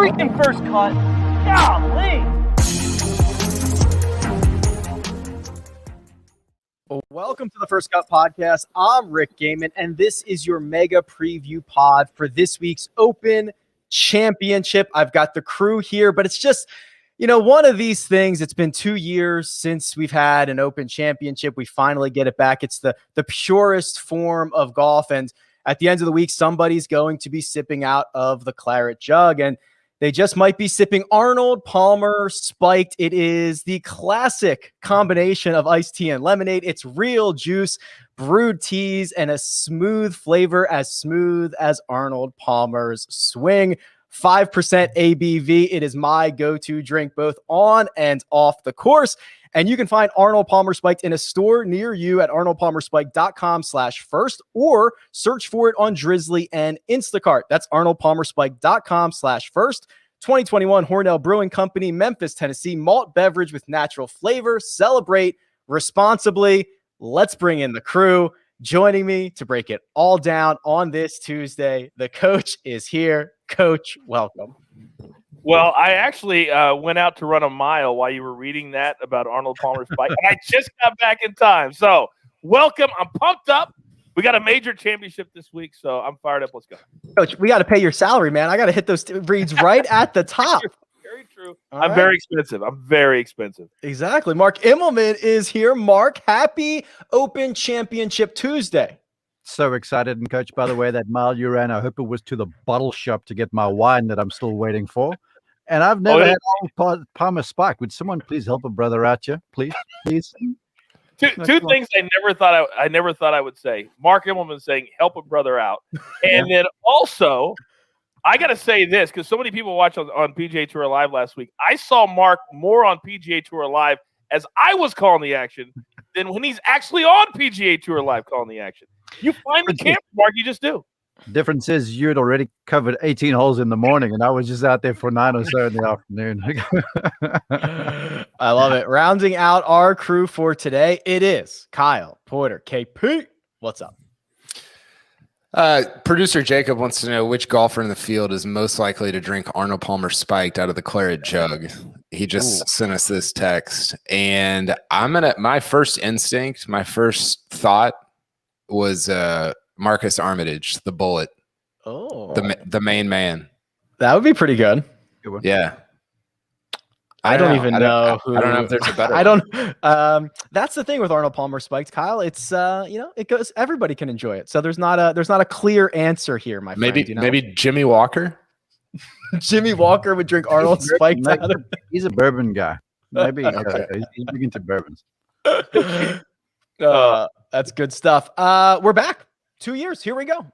freaking first cut. Golly. Welcome to the First Cut Podcast. I'm Rick Gehman, and this is your mega preview pod for this week's Open Championship. I've got the crew here, but it's just, one of these things. It's been 2 years since we've had an Open Championship. We finally get it back. It's the purest form of golf, and at the end of the week, somebody's going to be sipping out of the claret jug, and they just might be sipping Arnold Palmer Spiked. It is the classic combination of iced tea and lemonade. It's real juice, brewed teas, and a smooth flavor as smooth as Arnold Palmer's swing. 5% ABV. It is my go-to drink both on and off the course. And you can find Arnold Palmer Spiked in a store near you at arnoldpalmerspiked.com/first or search for it on Drizzly and Instacart. That's arnoldpalmerspiked.com/first. 2021 Hornell Brewing Company, Memphis, Tennessee. Malt beverage with natural flavor. Celebrate responsibly. Let's bring in the crew. Joining me to break it all down on this Tuesday, the coach is here. Coach, welcome. Well, I actually went out to run a mile while you were reading that about Arnold Palmer's bike, and I just got back in time. So, welcome. I'm pumped up. We got a major championship this week, so I'm fired up. Let's go. Coach, we got to pay your salary, man. I got to hit those reads right at the top. Very true. All very expensive. I'm very expensive. Exactly. Mark Immelman is here. Mark, happy Open Championship Tuesday. So excited. And coach, by the way, that mile you ran, I hope it was to the bottle shop to get my wine that I'm still waiting for. And I've never had Palmer Spike. Would someone please help a brother out here? Please. Two things I never thought I would say. Mark Immelman saying, help a brother out. And then also, I got to say this, because so many people watched on PGA Tour Live last week. I saw Mark more on PGA Tour Live as I was calling the action than when he's actually on PGA Tour Live calling the action. You find the camera, Mark, you just do. Difference is you had already covered 18 holes in the morning, and I was just out there for 9 or so in the afternoon. I love it. Rounding out our crew for today, it is Kyle Porter, KP. What's up? Producer Jacob wants to know which golfer in the field is most likely to drink Arnold Palmer Spiked out of the claret jug. He just sent us this text, and my first instinct, my first thought was Marcus Armitage, the Bullet. Oh, the main man. That would be pretty good. Yeah. I don't even know. I don't know if there's a better. I don't. That's the thing with Arnold Palmer Spiked, Kyle. It's it goes. Everybody can enjoy it. So there's not a clear answer here, my friend. Maybe Jimmy Walker. Jimmy Walker would drink Arnold Spiked. He's a bourbon guy. Maybe he's big into bourbons. That's good stuff. We're back. 2 years. Here we go.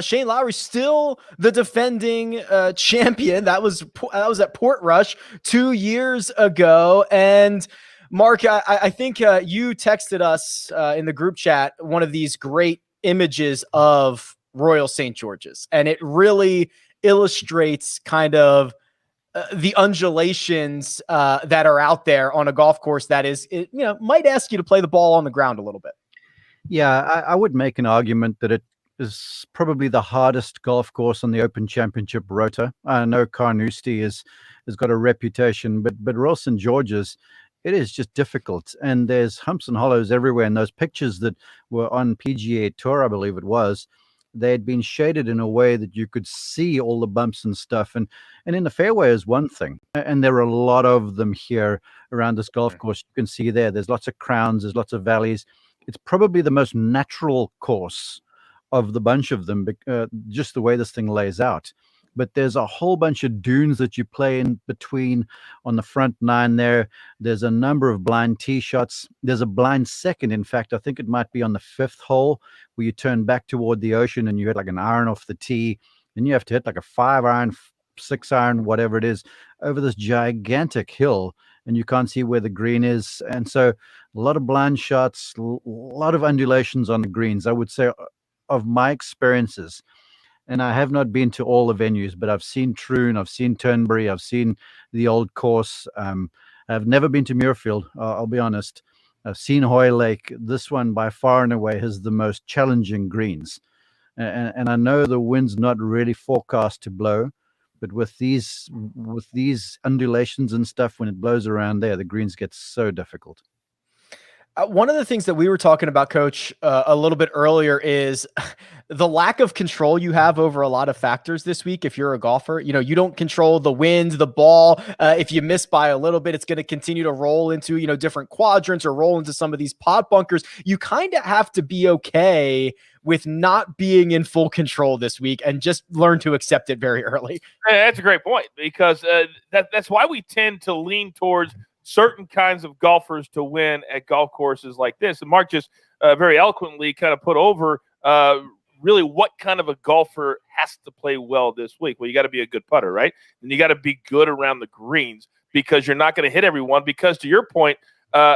Shane Lowry still the defending champion. That was at Portrush 2 years ago. And Mark, I think you texted us in the group chat one of these great images of Royal St. George's, and it really illustrates kind of the undulations that are out there on a golf course that is, might ask you to play the ball on the ground a little bit. Yeah, I would make an argument that it is probably the hardest golf course on the Open Championship rota. I know Carnoustie has got a reputation, but Royal St. George's, it is just difficult. And there's humps and hollows everywhere. And those pictures that were on PGA Tour, I believe it was, they had been shaded in a way that you could see all the bumps and stuff. And in the fairway is one thing. And there are a lot of them here around this golf course. You can see there's lots of crowns, there's lots of valleys. It's probably the most natural course of the bunch of them, just the way this thing lays out. But there's a whole bunch of dunes that you play in between on the front nine there. There's a number of blind tee shots. There's a blind second. In fact, I think it might be on the 5th hole where you turn back toward the ocean and you hit like an iron off the tee. Then you have to hit like a 5-iron, 6-iron, whatever it is, over this gigantic hill. And you can't see where the green is. And so a lot of blind shots, a lot of undulations on the greens. I would say of my experiences, and I have not been to all the venues, but I've seen Troon, I've seen Turnberry, I've seen the old course. I've never been to Muirfield, I'll be honest. I've seen Hoy Lake. This one by far and away has the most challenging greens. And I know the wind's not really forecast to blow, But with these undulations and stuff, when it blows around there, the greens get so difficult. One of the things that we were talking about, Coach, a little bit earlier is the lack of control you have over a lot of factors this week. If you're a golfer, you don't control the wind, the ball. If you miss by a little bit, it's going to continue to roll into, different quadrants or roll into some of these pot bunkers. You kind of have to be okay with not being in full control this week and just learn to accept it very early. That's a great point, because that's why we tend to lean towards certain kinds of golfers to win at golf courses like this. And Mark just very eloquently kind of put over really what kind of a golfer has to play well this week. Well, you got to be a good putter, right? And you got to be good around the greens, because you're not going to hit everyone. Because to your point,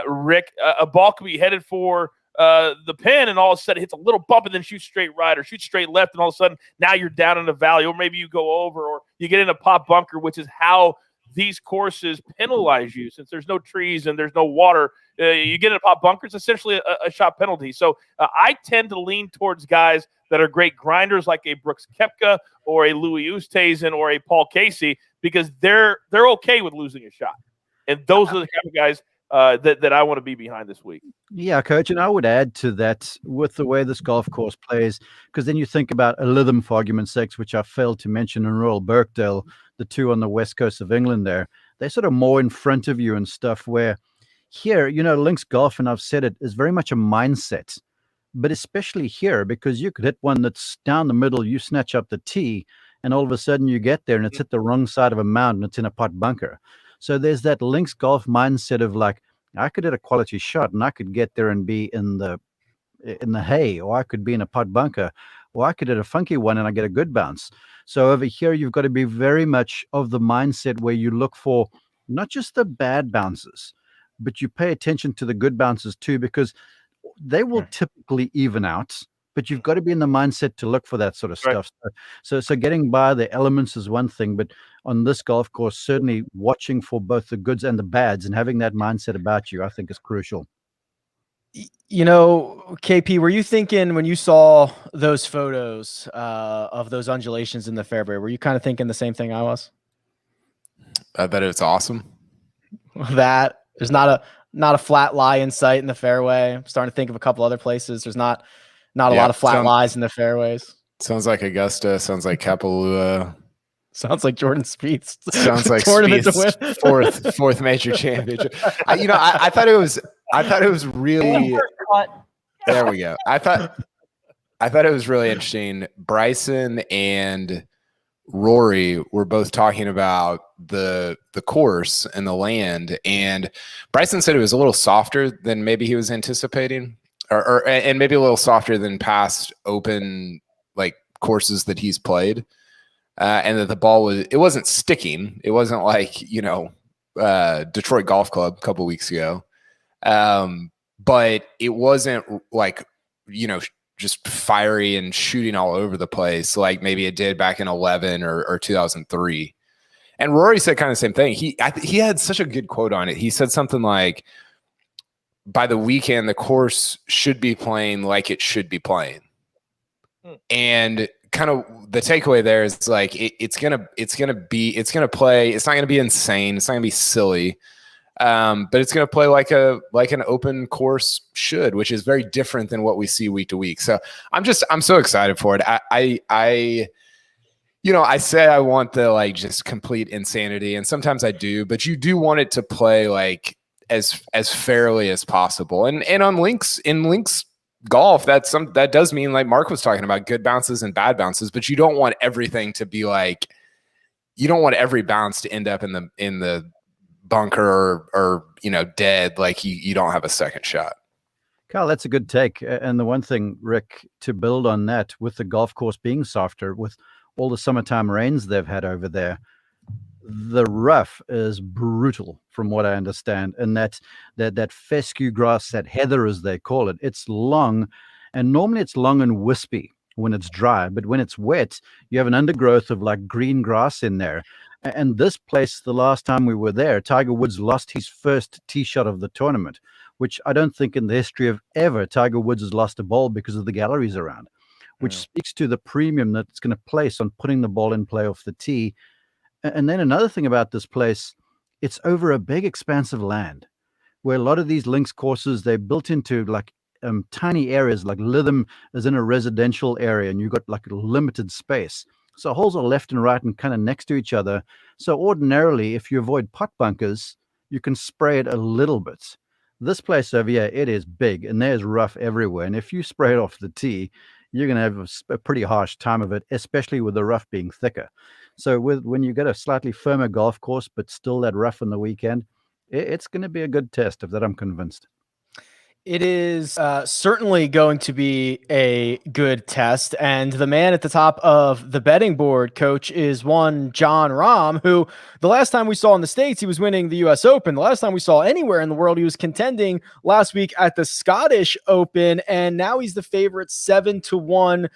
Rick, a ball could be headed for the pin, and all of a sudden it hits a little bump and then shoots straight right or shoots straight left, and all of a sudden now you're down in the valley, or maybe you go over, or you get in a pot bunker, which is how these courses penalize you. Since there's no trees and there's no water, you get in a pot bunker, it's essentially a shot penalty. So I tend to lean towards guys that are great grinders, like a Brooks Koepka or a Louis Oosthuizen or a Paul Casey, because they're okay with losing a shot. And those are the kind of guys that I want to be behind this week. Yeah, Coach, and I would add to that with the way this golf course plays, because then you think about a Lytham, for argument's sake, which I failed to mention, in Royal Birkdale, the two on the west coast of England there. They're sort of more in front of you and stuff, where here, links golf, and I've said it, is very much a mindset. But especially here, because you could hit one that's down the middle, you snatch up the tee, and all of a sudden you get there and it's hit the wrong side of a mound and it's in a pot bunker. So there's that links golf mindset of like, I could hit a quality shot and I could get there and be in the hay, or I could be in a pot bunker, or I could hit a funky one and I get a good bounce. So over here, you've got to be very much of the mindset where you look for not just the bad bounces, but you pay attention to the good bounces too, because they will typically even out. But you've got to be in the mindset to look for that sort of stuff. So getting by the elements is one thing, but on this golf course, certainly watching for both the goods and the bads and having that mindset about you, I think, is crucial. KP, were you thinking when you saw those photos of those undulations in the fairway, were you kind of thinking the same thing I was? I bet it's awesome. That there's not a flat lie in sight in the fairway. I'm starting to think of a couple other places. There's not a lot of flat lies in the fairways. Sounds like Augusta. Sounds like Kapalua. Sounds like Jordan Spieth's. Sounds like Spieth's fourth major championship. I thought it was really. There we go. I thought it was really interesting. Bryson and Rory were both talking about the course and the land, and Bryson said it was a little softer than maybe he was anticipating, and maybe a little softer than past open courses that he's played. And that the ball wasn't sticking. It wasn't like, Detroit Golf Club a couple weeks ago. But it wasn't just fiery and shooting all over the place like maybe it did back in 11 or 2003. And Rory said kind of the same thing. He had such a good quote on it. He said something like, by the weekend, the course should be playing like it should be playing. And kind of the takeaway there is like it's gonna play. It's not gonna be insane. It's not gonna be silly, but it's gonna play like an open course should, which is very different than what we see week to week. So I'm so excited for it. I say I want the just complete insanity, and sometimes I do, but you do want it to play as fairly as possible. And on links golf, that does mean, like Mark was talking about, good bounces and bad bounces, but you don't want everything to be you don't want every bounce to end up in the bunker or dead, like you don't have a second shot. Kyle, that's a good take. And the one thing, Rick, to build on that, with the golf course being softer, with all the summertime rains they've had over there, the rough is brutal from what I understand. And that fescue grass, that heather as they call it, it's long, and normally it's long and wispy when it's dry, but when it's wet, you have an undergrowth of green grass in there. And this place, the last time we were there, Tiger Woods lost his first tee shot of the tournament, which I don't think in the history of ever Tiger Woods has lost a ball because of the galleries around, which speaks to the premium that it's going to place on putting the ball in play off the tee. And then another thing about this place, it's over a big expanse of land where a lot of these links courses, they're built into like tiny areas. Like Lytham is in a residential area and you've got like a limited space. So holes are left and right and kind of next to each other. So ordinarily, if you avoid pot bunkers, you can spray it a little bit. This place over here, it is big and there's rough everywhere. And if you spray it off the tee, you're going to have a pretty harsh time of it, especially with the rough being thicker. So when you get a slightly firmer golf course, but still that rough on the weekend, it's going to be a good test of that, I'm convinced. It is certainly going to be a good test. And the man at the top of the betting board, Coach, is one Jon Rahm, who the last time we saw in the States, he was winning the U.S. Open. The last time we saw anywhere in the world, he was contending last week at the Scottish Open. And now he's the favorite 7-1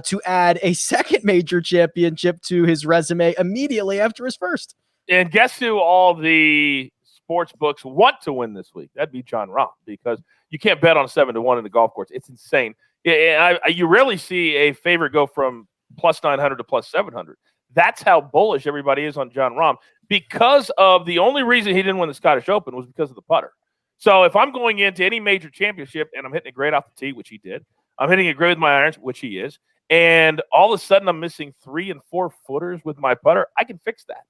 to add a second major championship to his resume immediately after his first. And guess who all the sports books want to win this week? That'd be Jon Rahm, because you can't bet on 7-1 in the golf course. It's insane. You rarely see a favorite go from plus 900 to plus 700. That's how bullish everybody is on Jon Rahm, because of the only reason he didn't win the Scottish Open was because of the putter. So if I'm going into any major championship and I'm hitting it great off the tee, which he did, I'm hitting it great with my irons, which he is, and all of a sudden I'm missing 3 and 4 footers with my putter, I can fix that.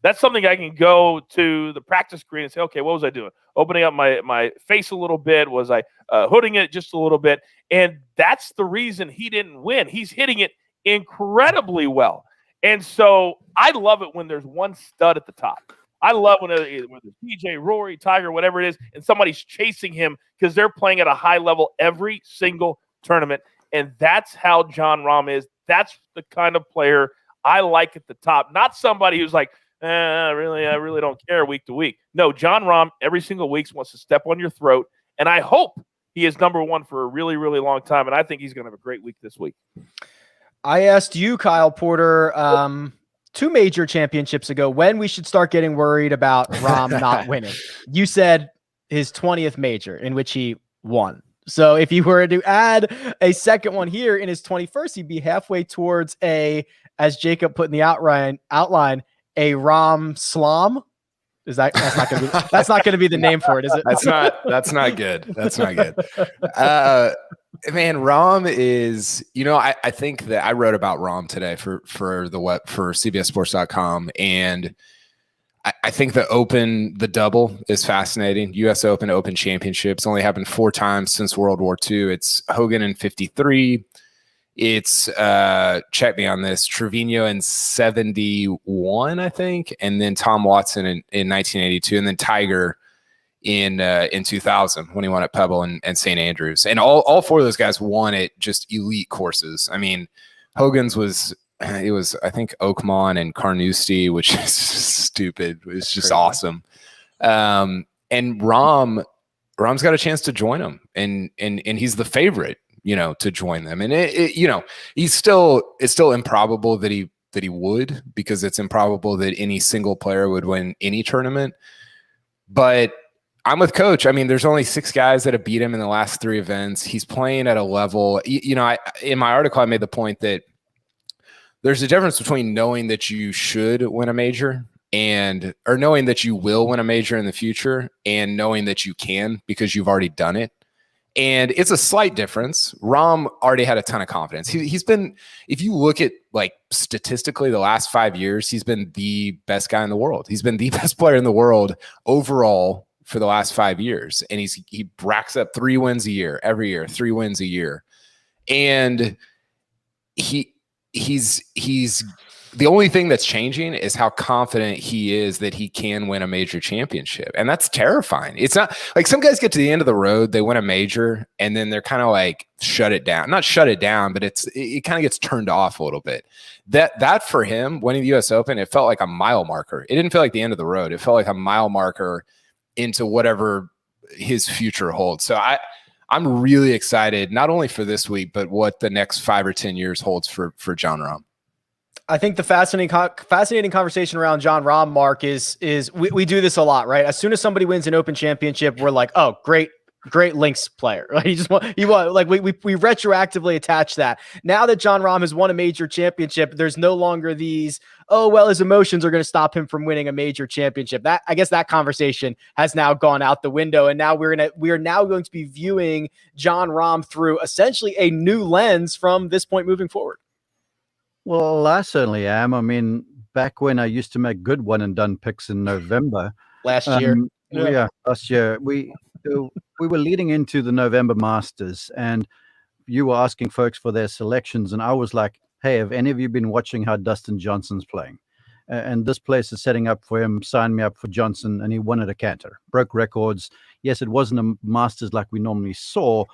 That's something I can go to the practice screen and say, okay, what was I doing? Opening up my face a little bit? Was I hooding it just a little bit? And that's the reason he didn't win. He's hitting it incredibly well. And so I love it when there's one stud at the top. I love when there's DJ, Rory, Tiger, whatever it is, and somebody's chasing him because they're playing at a high level every single tournament. And that's how Jon Rahm is. That's the kind of player I like at the top. Not somebody who's like, I really don't care week to week. No, Jon Rahm every single week wants to step on your throat, and I hope he is number one for a really, really long time, and I think he's going to have a great week this week. I asked you, Kyle Porter, 2 major championships ago, when we should start getting worried about Rahm not winning. You said his 20th major in which he won. So if you were to add a second one here in his 21st, he'd be halfway towards as Jacob put in the outline, a Rahm Slam. That's not going to be the name for it, is it? That's not good. That's not good. Man, Rahm is, I think that I wrote about Rahm today for CBSSports.com, and I think the double is fascinating. U.S. Open championships only happened 4 times since World War II. It's Hogan in 1953. It's check me on this, Trevino in 1971, I think, and then Tom Watson in 1982, and then Tiger in 2000 when he won at Pebble and St. Andrews. And all 4 of those guys won at just elite courses. I mean, Hogan's was I think Oakmont and Carnoustie, which is stupid. It was just awesome. And Rahm's got a chance to join him, and he's the favorite, to join them. And it's still improbable that he would, because it's improbable that any single player would win any tournament. But I'm with Coach. I mean, there's only 6 guys that have beat him in the last 3 events. He's playing at a level, in my article, I made the point that there's a difference between knowing that you should win a major or knowing that you will win a major in the future, and knowing that you can because you've already done it. And it's a slight difference. Rahm already had a ton of confidence. He's been, if you look at like statistically the last 5 years, he's been the best guy in the world. He's been the best player in the world overall for the last 5 years. And he racks up 3 wins a year, every year, 3 wins a year. And he's the only thing that's changing is how confident he is that he can win a major championship. And that's terrifying. It's not like some guys get to the end of the road, they win a major, and then they're kind of like shut it down. Not shut it down, but it kind of gets turned off a little bit. That for him, winning the US Open, it felt like a mile marker. It didn't feel like the end of the road. It felt like a mile marker into whatever his future holds. So I'm really excited, not only for this week, but what the next 5 or 10 years holds for Jon Rahm. I think the fascinating conversation around Jon Rahm, Mark, is we do this a lot, right? As soon as somebody wins an Open championship, we're like, oh, great great links player. Like he want like we retroactively attach that. Now that Jon Rahm has won a major championship, there's no longer these, oh well, his emotions are going to stop him from winning a major championship. That, I guess, that conversation has now gone out the window, and now we are now going to be viewing Jon Rahm through essentially a new lens from this point moving forward. Well, I certainly am. I mean, back when I used to make good one and done picks in November Last year. last year we were leading into the November Masters, and you were asking folks for their selections, and I was like, hey, have any of you been watching how Dustin Johnson's playing? And this place is setting up for him. Sign me up for Johnson, and he won at a canter, broke records. Yes, it wasn't a Masters like we normally saw,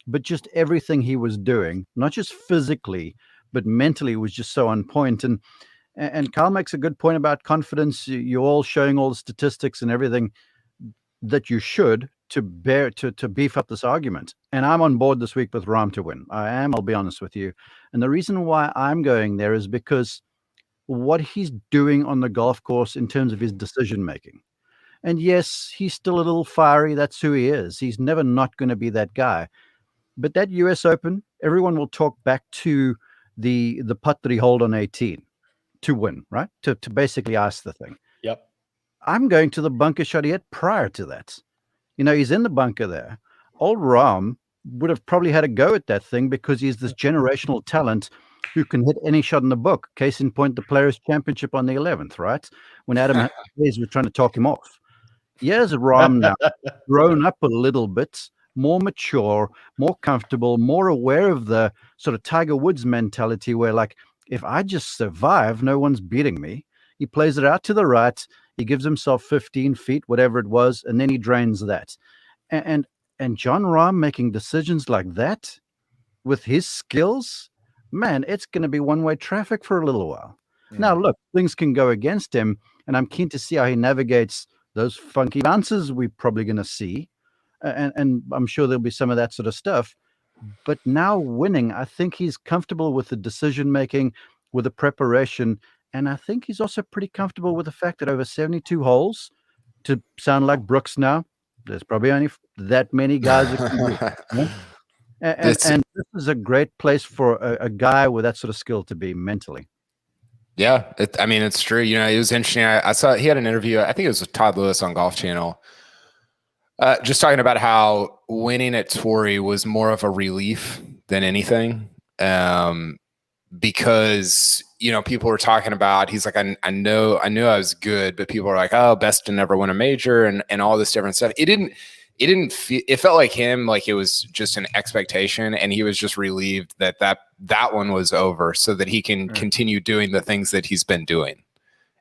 but just everything he was doing, not just physically, but mentally, was just so on point. And Kyle makes a good point about confidence. You're all showing all the statistics and everything that you should to beef up this argument. And I'm on board this week with Rahm to win. I am, I'll be honest with you. And the reason why I'm going there is because what he's doing on the golf course in terms of his decision making. And yes, he's still a little fiery. That's who he is. He's never not going to be that guy. But that US Open, everyone will talk back to the putt that he held on 18 to win, right? To basically ice the thing. Yep. I'm going to the bunker shot he had prior to that. You know, he's in the bunker there. Old Rahm would have probably had a go at that thing because he's this generational talent who can hit any shot in the book. Case in point, the Players' Championship on the 11th, right? When Adam Hayes was trying to talk him off. Here's Rahm now, grown up a little bit, more mature, more comfortable, more aware of the sort of Tiger Woods mentality where, like, if I just survive, no one's beating me. He plays it out to the right. He gives himself 15 feet, whatever it was, and then he drains that. And Jon Rahm making decisions like that with his skills, man, it's going to be one-way traffic for a little while. Now, look, things can go against him, and I'm keen to see how he navigates those funky bounces we're probably going to see. And I'm sure there'll be some of that sort of stuff. But now winning, I think he's comfortable with the decision-making, with the preparation, and I think he's also pretty comfortable with the fact that over 72 holes, to sound like Brooks now, there's probably only that many guys that can do it. You know? And this is a great place for a guy with that sort of skill to be mentally. Yeah, I mean, it's true. You know, it was interesting. I saw he had an interview, I think it was with Todd Lewis on Golf Channel, just talking about how winning at Torrey was more of a relief than anything. Because, you know, people were talking about, he's like, I knew I was good, but people were like, oh, best to never win a major and all this different stuff. It felt like him, like it was just an expectation, and he was just relieved that one was over so that he can continue doing the things that he's been doing.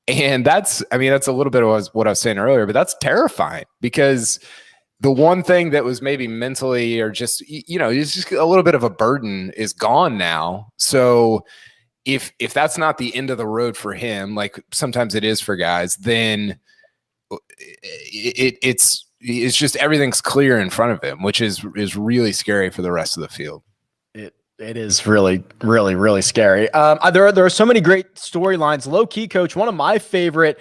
And that's a little bit of what I was saying earlier, but that's terrifying because the one thing that was maybe mentally or just, you know, it's just a little bit of a burden is gone now. So if that's not the end of the road for him, like sometimes it is for guys, then it's just everything's clear in front of him, which is really scary for the rest of the field. It is really, really, really scary. There are so many great storylines. Low key, Coach, one of my favorite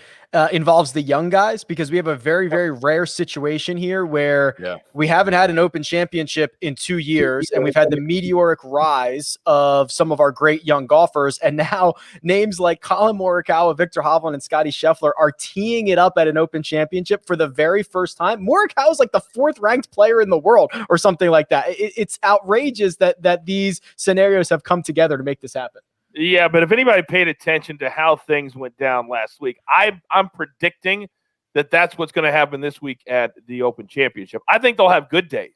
involves the young guys, because we have a very, very rare situation here where we haven't had an Open Championship in 2 years, and we've had the meteoric rise of some of our great young golfers, and now names like Colin Morikawa, Victor Hovland, and Scotty Scheffler are teeing it up at an Open Championship for the very first time. Morikawa is like the 4th ranked player in the world or something like that. It's outrageous that these scenarios have come together to make this happen. Yeah, but if anybody paid attention to how things went down last week, I'm predicting that's what's going to happen this week at the Open Championship. I think they'll have good days,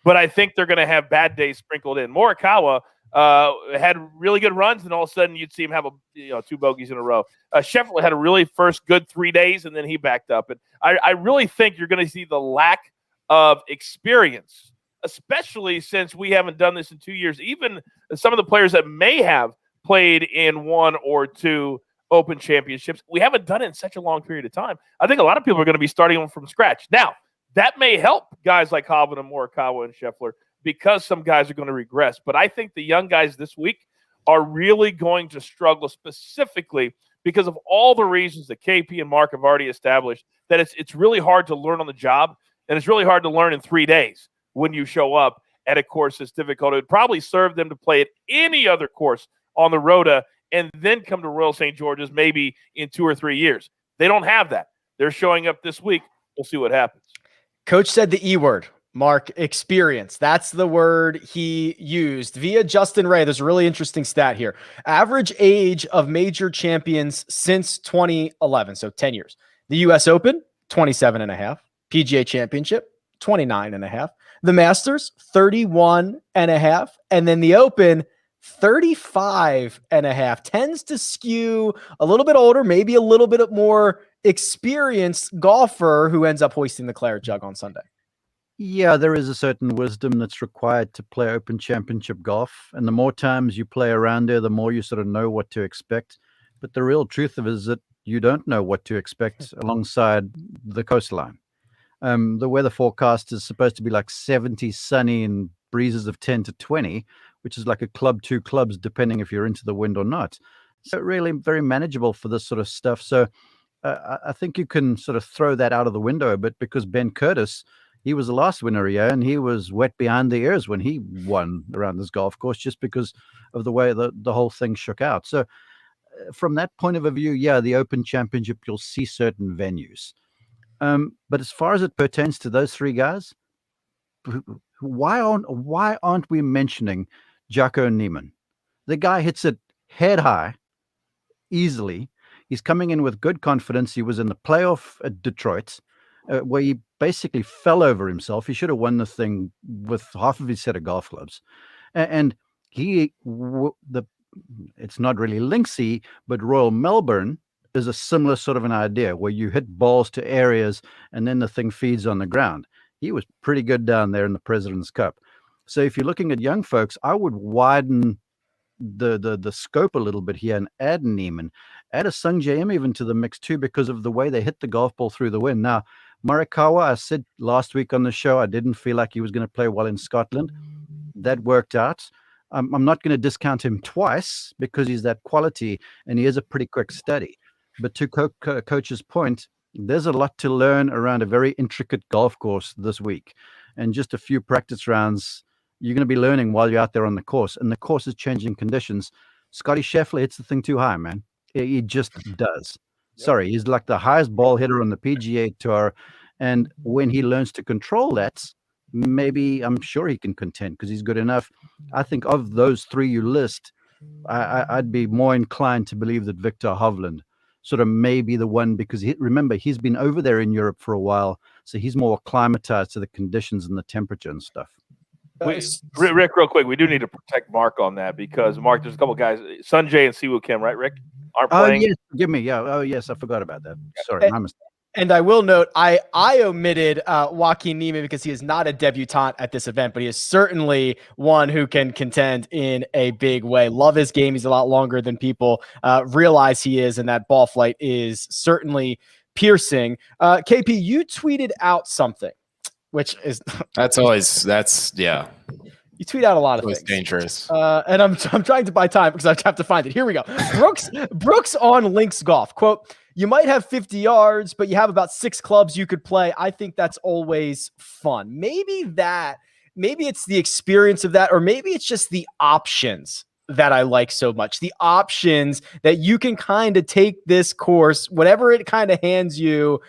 but I think they're going to have bad days sprinkled in. Morikawa had really good runs, and all of a sudden you'd see him have 2 bogeys in a row. Scheffler had a really first good 3 days, and then he backed up. And I really think you're going to see the lack of experience, especially since we haven't done this in 2 years. Even some of the players that may have played in 1 or 2 Open Championships, we haven't done it in such a long period of time. I think a lot of people are going to be starting them from scratch. Now, that may help guys like Hovland and Morikawa and Scheffler because some guys are going to regress. But I think the young guys this week are really going to struggle, specifically because of all the reasons that KP and Mark have already established, that it's really hard to learn on the job, and it's really hard to learn in 3 days. when you show up at a course that's difficult. It would probably serve them to play at any other course on the Rota and then come to Royal St. George's maybe in 2 or 3 years. They don't have that. They're showing up this week. We'll see what happens. Coach said the E word, Mark, experience. That's the word he used via Justin Ray. There's a really interesting stat here. Average age of major champions since 2011, so 10 years. The U.S. Open, 27 and a half. PGA Championship, 29 and a half. The Masters, 31 and a half. And then the Open, 35 and a half. Tends to skew a little bit older, maybe a little bit more experienced golfer who ends up hoisting the claret jug on Sunday. Yeah, there is a certain wisdom that's required to play Open Championship golf. And the more times you play around there, the more you sort of know what to expect. But the real truth of it is that you don't know what to expect alongside the coastline. The weather forecast is supposed to be like 70, sunny, and breezes of 10 to 20, which is like a club, 2 clubs, depending if you're into the wind or not. So really very manageable for this sort of stuff. So I think you can sort of throw that out of the window a bit, because Ben Curtis, he was the last winner here, and he was wet behind the ears when he won around this golf course, just because of the way the whole thing shook out. So from that point of view, yeah, the Open Championship, you'll see certain venues. But as far as it pertains to those 3 guys, why aren't we mentioning Jocko Neiman? The guy hits it head high, easily. He's coming in with good confidence. He was in the playoff at Detroit, where he basically fell over himself. He should have won the thing with half of his set of golf clubs. And it's not really Linksy, but Royal Melbourne is a similar sort of an idea, where you hit balls to areas and then the thing feeds on the ground. He was pretty good down there in the President's Cup. So if you're looking at young folks, I would widen the scope a little bit here and add Neiman, add a Sung J M even to the mix too, because of the way they hit the golf ball through the wind. Now, Morikawa, I said last week on the show, I didn't feel like he was going to play well in Scotland. That worked out. I'm not going to discount him twice, because he's that quality and he is a pretty quick study. But to Coach's point, there's a lot to learn around a very intricate golf course this week. And just a few practice rounds, you're going to be learning while you're out there on the course. And the course is changing conditions. Scotty Scheffler hits the thing too high, man. He just does. Yep. Sorry, he's like the highest ball hitter on the PGA Tour. And when he learns to control that, maybe I'm sure he can contend, because he's good enough. I think of those 3 you list, I'd be more inclined to believe that Victor Hovland sort of may be the one, because remember, he's been over there in Europe for a while, so he's more acclimatized to the conditions and the temperature and stuff. Rick, real quick, we do need to protect Mark on that, because Mark, there's a couple guys, Sanjay and Siwoo Kim, right, Rick, aren't playing. Oh yes, forgive me. Yeah. Oh yes, I forgot about that. Sorry, my mistake. And I will note, I omitted Joaquin Neiman because he is not a debutante at this event, but he is certainly one who can contend in a big way. Love his game. He's a lot longer than people realize he is, and that ball flight is certainly piercing. KP, you tweeted out something, which is yeah. You tweet out a lot of things. It's Dangerous. And I'm trying to buy time because I have to find it. Here we go. Brooks on Links Golf. Quote, "You might have 50 yards, but you have about 6 clubs you could play. I think that's always fun." Maybe it's the experience of that, or maybe it's just the options that I like so much. The options that you can kind of take this course, whatever it kind of hands you,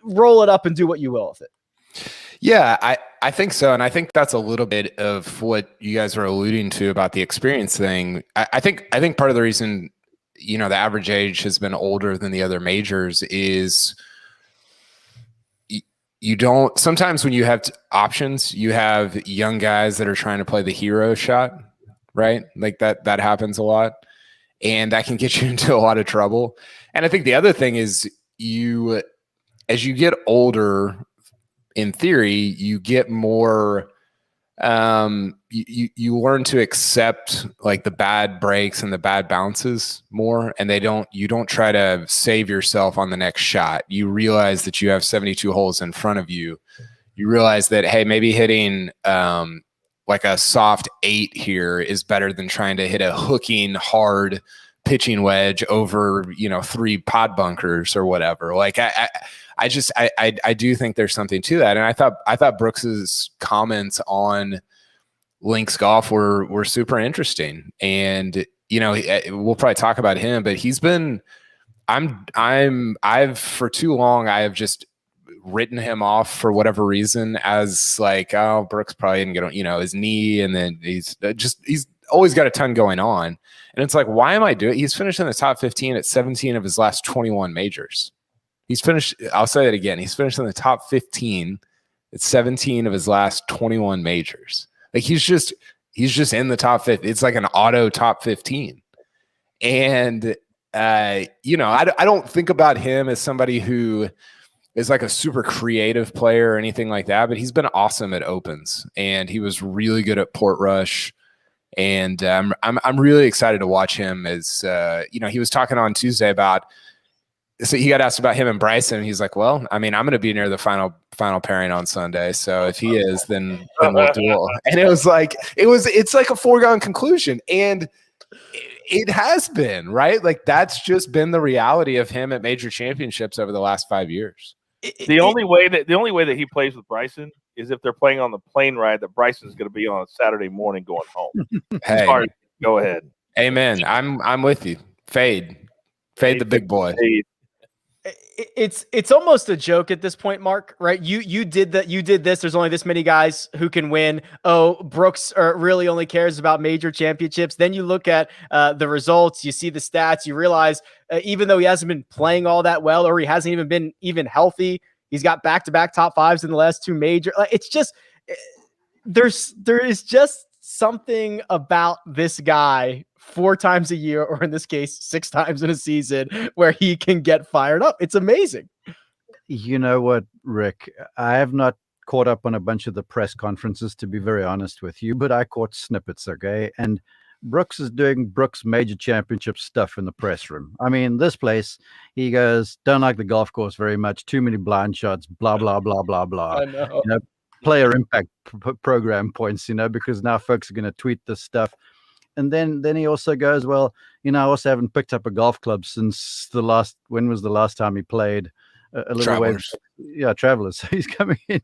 roll it up and do what you will with it. Yeah, I think so. And I think that's a little bit of what you guys are alluding to about the experience thing. I think part of the reason, the average age has been older than the other majors is you don't, sometimes when you have options, you have young guys that are trying to play the hero shot, right? Like that happens a lot, and that can get you into a lot of trouble. And I think the other thing is as you get older, in theory, you get more, you learn to accept like the bad breaks and the bad bounces more, and you don't try to save yourself on the next shot. You realize that you have 72 holes in front of you. You realize that, hey, maybe hitting like a soft 8 here is better than trying to hit a hooking hard pitching wedge over, 3 pod bunkers or whatever. Like I do think there's something to that. And I thought Brooks's comments on Link's golf were super interesting. And, we'll probably talk about him, but he's been, for too long, I have just written him off for whatever reason as like, oh, Brooks probably didn't get on, his knee. And then he's always got a ton going on. And it's like, why am I doing it? He's finished in the top 15 at 17 of his last 21 majors. I'll say that again. He's finished in the top 15 at 17 of his last 21 majors. Like he's just in the top 50. It's like an auto top 15. And, I don't think about him as somebody who is like a super creative player or anything like that, but he's been awesome at opens and he was really good at Portrush. And I'm really excited to watch him as, he was talking on Tuesday about, so he got asked about him and Bryson. And he's like, well, I mean, I'm going to be near the final pairing on Sunday. So if he is, then we'll duel. And it's like a foregone conclusion. And it has been, right? Like that's just been the reality of him at major championships over the last 5 years. The only way that he plays with Bryson is if they're playing on the plane ride that Bryson's going to be on a Saturday morning going home. Hey, sorry, go ahead. Amen. I'm with you. Fade the big boy. Fade. It's almost a joke at this point, Mark, right? You did this. There's only this many guys who can win. Oh, Brooks really only cares about major championships. Then you look at the results, you see the stats, you realize even though he hasn't been playing all that well, or he hasn't even been healthy, he's got back-to-back top 5s in the last 2 major. It's just there is just something about this guy 4 times a year, or in this case, 6 times in a season, where he can get fired up. It's amazing. You know what, Rick? I have not caught up on a bunch of the press conferences, to be very honest with you, but I caught snippets, okay? And Brooks is doing Brooks major championship stuff in the press room. I mean, this place, he goes, don't like the golf course very much, too many blind shots, blah, blah, blah, blah, blah. I know. Player impact program points, because now folks are going to tweet this stuff. And then he also goes, well, I also haven't picked up a golf club since when was the last time he played a little Travelers. Travelers. So he's coming in,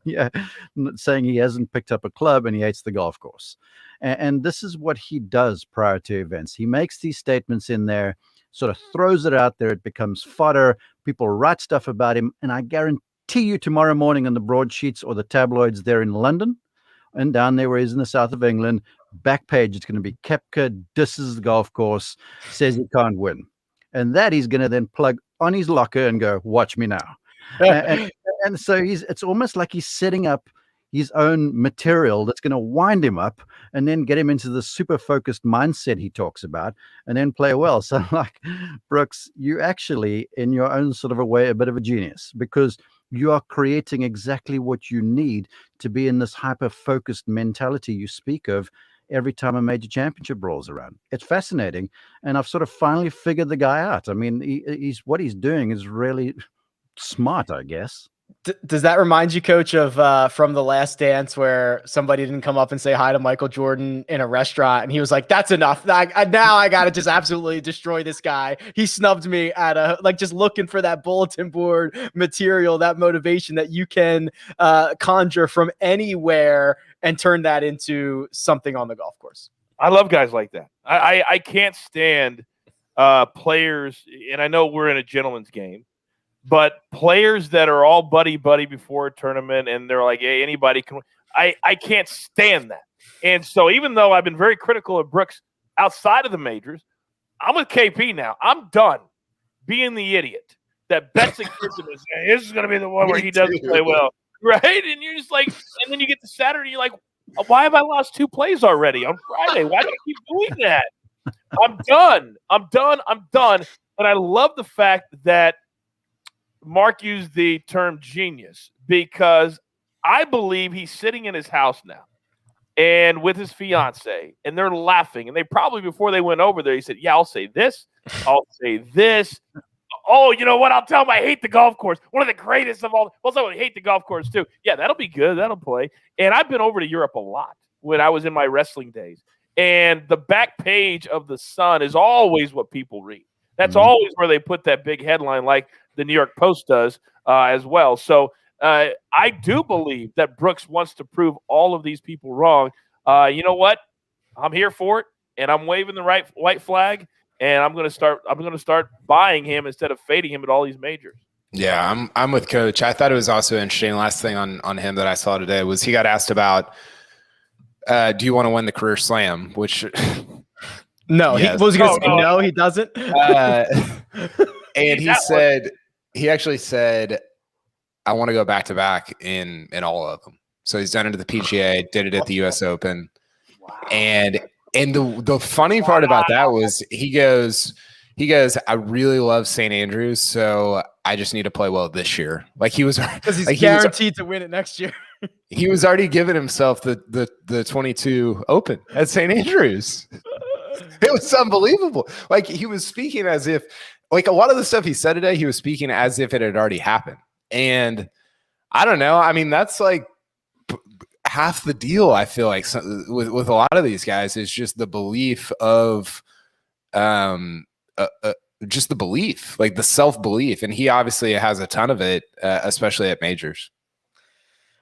saying he hasn't picked up a club and he hates the golf course. And this is what he does prior to events. He makes these statements in there, sort of throws it out there. It becomes fodder. People write stuff about him. And I guarantee you tomorrow morning on the broadsheets or the tabloids there in London and down there where he's in the south of England, back page, it's going to be Koepka disses the golf course, says he can't win. And that he's going to then plug on his locker and go, watch me now. and so it's almost like he's setting up his own material that's going to wind him up and then get him into the super focused mindset he talks about and then play well. So like, Brooks, you actually, in your own sort of a way, a bit of a genius, because you are creating exactly what you need to be in this hyper-focused mentality you speak of every time a major championship rolls around. It's fascinating. And I've sort of finally figured the guy out. I mean, what he's doing is really smart, I guess. Does that remind you, Coach, of from The Last Dance, where somebody didn't come up and say hi to Michael Jordan in a restaurant, and he was like, "That's enough. Now I gotta just absolutely destroy this guy. He snubbed me at just looking for that bulletin board material, that motivation that you can conjure from anywhere and turn that into something on the golf course." I love guys like that. I can't stand players, and I know we're in a gentleman's game, but players that are all buddy-buddy before a tournament and they're like, hey, anybody can – I can't stand that. And so even though I've been very critical of Brooks outside of the majors, I'm with KP now. I'm done being the idiot that bets against him. This is going to be the one where he doesn't play well, right? And you're just like – and then you get to Saturday, you're like, why have I lost 2 plays already on Friday? Why do I keep doing that? I'm done. And I love the fact that Mark used the term genius, because I believe he's sitting in his house now and with his fiance, and they're laughing. And they probably, before they went over there, he said, yeah, I'll say this. I'll say this. Oh, you know what? I'll tell him I hate the golf course. One of the greatest of all. Well, so I hate the golf course too. Yeah, that'll be good. That'll play. And I've been over to Europe a lot when I was in my wrestling days. And the back page of the Sun is always what people read. That's always where they put that big headline, like the New York Post does as well. So I do believe that Brooks wants to prove all of these people wrong. You know what? I'm here for it, and I'm waving the white flag, and I'm going to start buying him instead of fading him at all these majors. Yeah, I'm with Coach. I thought it was also interesting. Last thing on him that I saw today was he got asked about, do you want to win the career slam? Which no, yes. he was going to say no, he doesn't. And he actually said, I want to go back to back in all of them. So he's done it at the PGA, did it at the US Open. Wow. And the funny part about that was he goes, I really love St. Andrews, so I just need to play well this year. Like he was, because he's guaranteed to win it next year. He was already giving himself the 22 Open at St. Andrews. It was unbelievable. Like he was speaking as if, like a lot of the stuff he said today, he was speaking as if it had already happened. And I don't know. I mean, that's like half the deal. I feel like with a lot of these guys is just the belief of, just the belief, like the self-belief. And he obviously has a ton of it, especially at majors.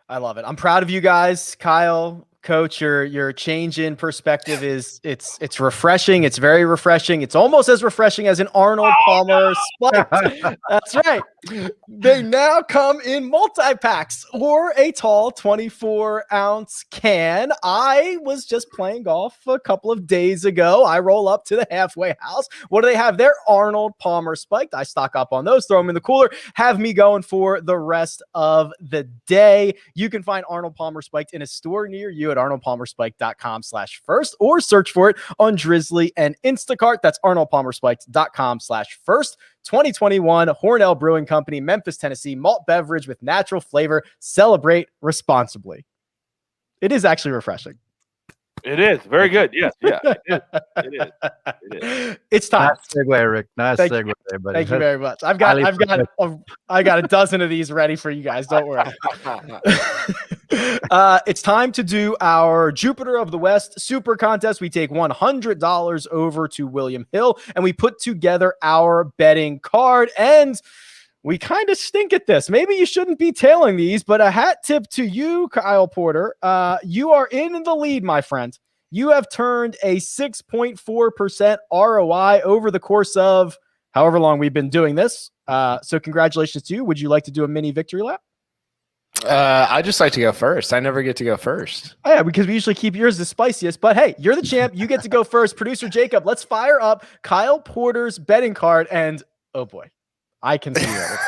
I love it. I'm proud of you guys, Kyle, Coach. Your change in perspective is it's refreshing. It's very refreshing. It's almost as refreshing as an Arnold Palmer spike. That's right. They now come in multi-packs or a tall 24-ounce can. I was just playing golf a couple of days ago. I roll up to the halfway house. What do they have there? Arnold Palmer spiked. I stock up on those, throw them in the cooler, have me going for the rest of the day. You can find Arnold Palmer spiked in a store near you at arnoldpalmerspiked.com/first or search for it on Drizzly and Instacart. That's arnoldpalmerspiked.com/first. 2021 Hornell Brewing Company, Memphis, Tennessee, malt beverage with natural flavor. Celebrate responsibly. It is actually refreshing. It is very good. Yes, yeah, it is. It's time. Nice segue, Rick. Nice segue, buddy. Thank you very much. I got a dozen of these ready for you guys. Don't worry. It's time to do our Jupiter of the West Super Contest. We take $100 over to William Hill, and we put together our betting card. And we kind of stink at this. Maybe you shouldn't be tailing these, but a hat tip to you, Kyle Porter. You are in the lead, my friend. You have turned a 6.4% ROI over the course of however long we've been doing this. So congratulations to you. Would you like to do a mini victory lap? I just like to go first. I never get to go first. Oh, yeah, because we usually keep yours the spiciest. But hey, you're the champ. You get to go first. Producer Jacob, let's fire up Kyle Porter's betting card. And oh boy, I can see it.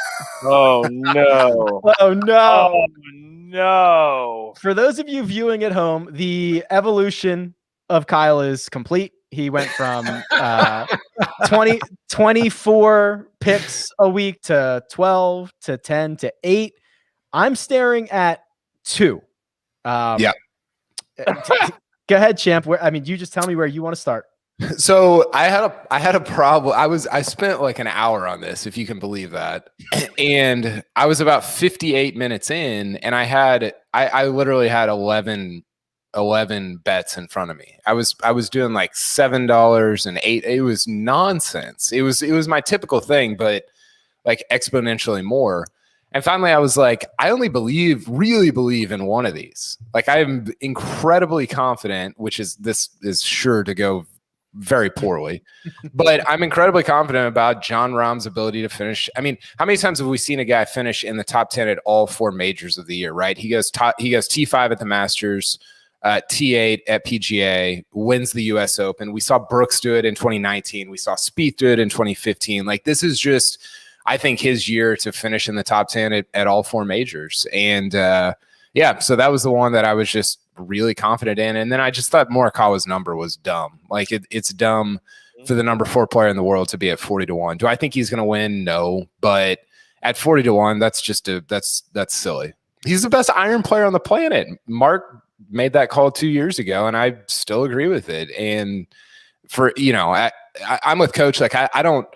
Oh no. Oh no. Oh no. For those of you viewing at home, the evolution of Kyle is complete. He went from 24 picks a week to 12 to 10 to 8. I'm staring at 2. Yeah. Go ahead, champ. You just tell me where you want to start. So I had a problem. I spent like an hour on this, if you can believe that. And I was about 58 minutes in, and I literally had 11 bets in front of me. I was doing like $7 and $8. It was nonsense. It was my typical thing, but like exponentially more. And finally I was like, I only really believe in one of these. Like I am incredibly confident, this is sure to go very poorly, but I'm incredibly confident about Jon Rahm's ability to finish. I mean, how many times have we seen a guy finish in the top 10 at all 4 majors of the year, right? He goes T5 at the Masters, T8 at PGA, wins the US Open. We saw Brooks do it in 2019. We saw Spieth do it in 2015. Like this is just, I think, his year to finish in the top 10 at all 4 majors. And so that was the one that I was just really confident in. And then I just thought Morikawa's number was dumb. Like it's dumb for the number 4 player in the world to be at 40-1. Do I think he's going to win? No, but at 40-1, that's silly. He's the best iron player on the planet. Mark made that call 2 years ago, and I still agree with it. And for, I'm with Coach. Like I don't,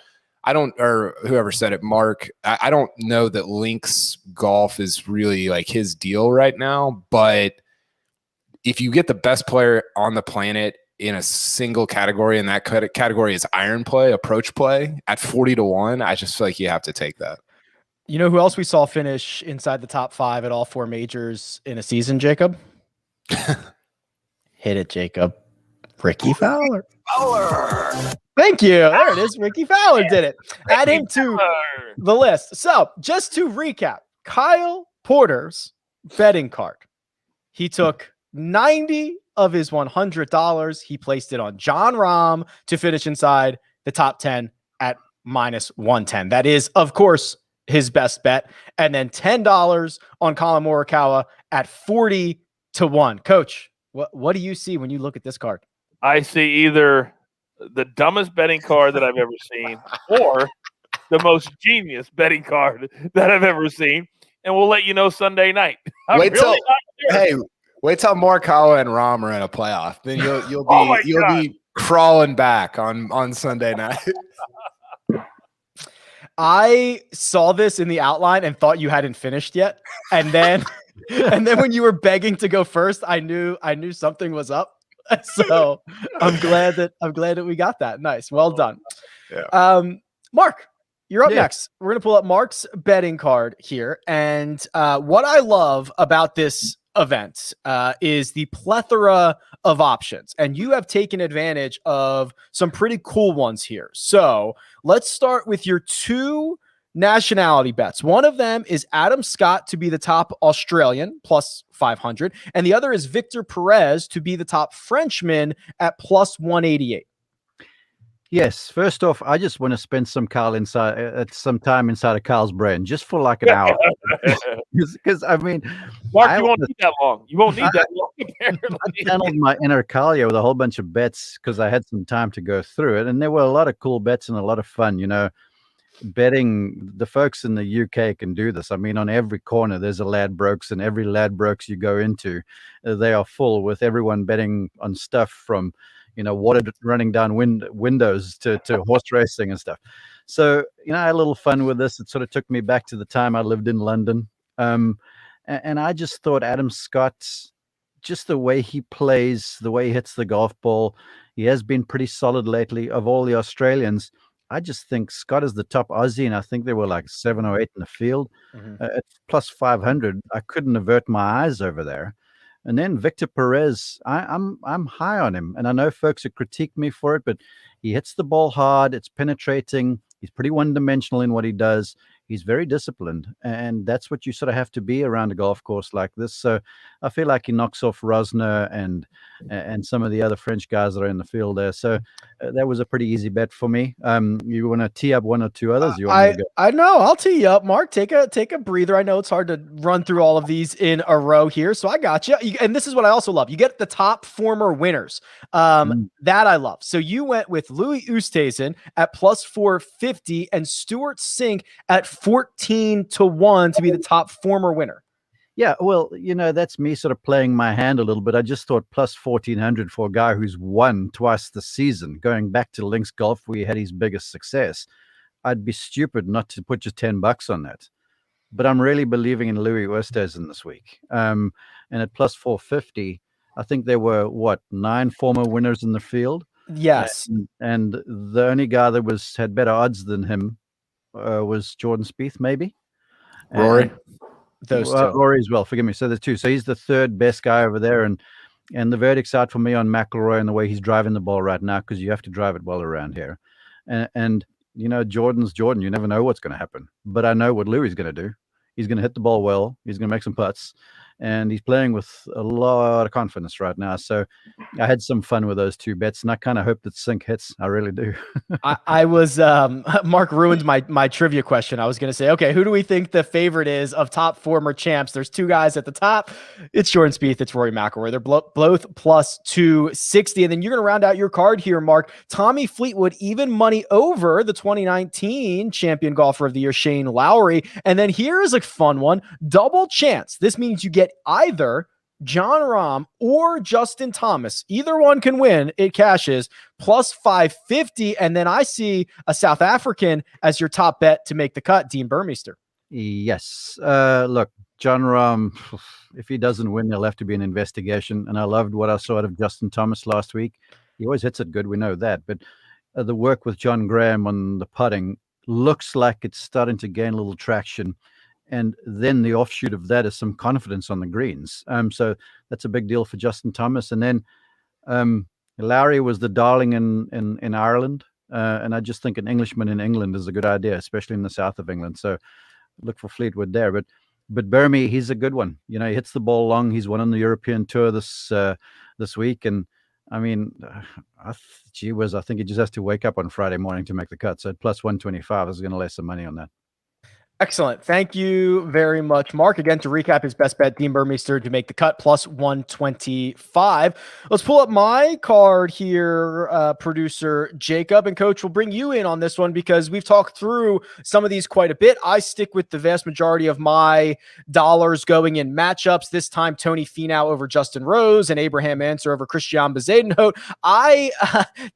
or whoever said it, Mark, I don't know that links golf is really like his deal right now, but if you get the best player on the planet in a single category, and that category is iron play, approach play at 40-1. I just feel like you have to take that. You know who else we saw finish inside the top 5 at all 4 majors in a season, Jacob? Hit it, Jacob. Ricky Fowler. Thank you. There it is. Ricky Fowler did it. Add him to the list. So just to recap, Kyle Porter's betting card. He took 90 of his $100. He placed it on Jon Rahm to finish inside the top 10 at -110. That is, of course, his best bet. And then $10 on Colin Morikawa at 40-1. Coach, what do you see when you look at this card? I see either the dumbest betting card that I've ever seen or the most genius betting card that I've ever seen. And we'll let you know Sunday night. Wait till Morikawa and Rahm are in a playoff. Then you'll be crawling back on Sunday night. I saw this in the outline and thought you hadn't finished yet. And then when you were begging to go first, I knew something was up. So I'm glad that we got that. Nice. Well done. Yeah. Mark, you're up next. We're going to pull up Mark's betting card here. And what I love about this event is the plethora of options. And you have taken advantage of some pretty cool ones here. So let's start with your 2 nationality bets. One of them is Adam Scott to be the top Australian plus 500, and the other is Victor Perez to be the top Frenchman at plus 188. Yes. First off, I just want to spend some time inside of Carl's brain, just for like an hour. Because I mean, Mark, you won't need that long. You won't need that long. Apparently. I channeled my inner Carl with a whole bunch of bets because I had some time to go through it, and there were a lot of cool bets and a lot of fun. You know, betting, the folks in the UK can do this. I mean, on every corner there's a Ladbrokes, and every Ladbrokes you go into, they are full with everyone betting on stuff from, you know, water running down windows to horse racing and stuff. So, you know, I had a little fun with this. It sort of took me back to the time I lived in London. And I just thought Adam Scott, just the way he plays, the way he hits the golf ball, he has been pretty solid lately. Of all the Australians, I just think Scott is the top Aussie, and I think there were like 7 or 8 in the field. At plus 500, I couldn't avert my eyes over there. And then Victor Perez, I'm high on him, and I know folks have critiqued me for it, but he hits the ball hard. It's penetrating. He's pretty one-dimensional in what he does. He's very disciplined, and that's what you sort of have to be around a golf course like this. So I feel like he knocks off Rosner and some of the other French guys that are in the field there. So that was a pretty easy bet for me. You want to tee up 1 or 2 others? I know. I'll tee you up, Mark. Take a breather. I know it's hard to run through all of these in a row here, so I got you. And this is what I also love. You get the top former winners. That I love. So you went with Louis Oosthuizen at plus 450 and Stuart Sink at 14-1 to be the top former winner. Yeah, well, you know, that's me sort of playing my hand a little bit. I just thought plus 1,400 for a guy who's won twice this season, going back to Links Golf where he had his biggest success. I'd be stupid not to put just $10 on that. But I'm really believing in Louis Oosthuizen this week. And at plus 450, I think there were, 9 former winners in the field? Yes. And the only guy that had better odds than him was Jordan Spieth, maybe. Rory. Those two. Rory as well. Forgive me. So there's 2. So he's the 3rd best guy over there, and the verdict's out for me on McIlroy and the way he's driving the ball right now, because you have to drive it well around here. And you know, Jordan's Jordan. You never know what's going to happen. But I know what Louis is going to do. He's going to hit the ball well. He's going to make some putts. And he's playing with a lot of confidence right now. So I had some fun with those 2 bets, and I kind of hope that Sink hits. I really do. I was Mark ruined my trivia question. I was going to say, okay, who do we think the favorite is of top former champs? There's 2 guys at the top. It's Jordan Spieth. It's Rory McIlroy. They're both plus 260. And then you're going to round out your card here, Mark. Tommy Fleetwood, even money over the 2019 champion golfer of the year, Shane Lowry. And then here is a fun one. Double chance. This means you get either Jon Rahm or Justin Thomas. Either one can win. It cashes plus 550. And then I see a South African as your top bet to make the cut, Dean Burmeister. Yes. Look, Jon Rahm, if he doesn't win, there'll have to be an investigation. And I loved what I saw out of Justin Thomas last week. He always hits it good. We know that. But the work with John Graham on the putting looks like it's starting to gain a little traction. And then the offshoot of that is some confidence on the greens. So that's a big deal for Justin Thomas. And then Lowry was the darling in Ireland. And I just think an Englishman in England is a good idea, especially in the south of England. So look for Fleetwood there. But Burmy, he's a good one. He hits the ball long. He's won on the European Tour this week. And I mean, gee whiz, I think he just has to wake up on Friday morning to make the cut. So plus 125 is going to lay some money on that. Excellent. Thank you very much, Mark. Again, to recap his best bet, Dean Burmeister to make the cut, plus 125. Let's pull up my card here, producer Jacob. And Coach, will bring you in on this one because we've talked through some of these quite a bit. I stick with the vast majority of my dollars going in matchups. This time, Tony Finau over Justin Rose and Abraham Ancer over Christian Bezuidenhout.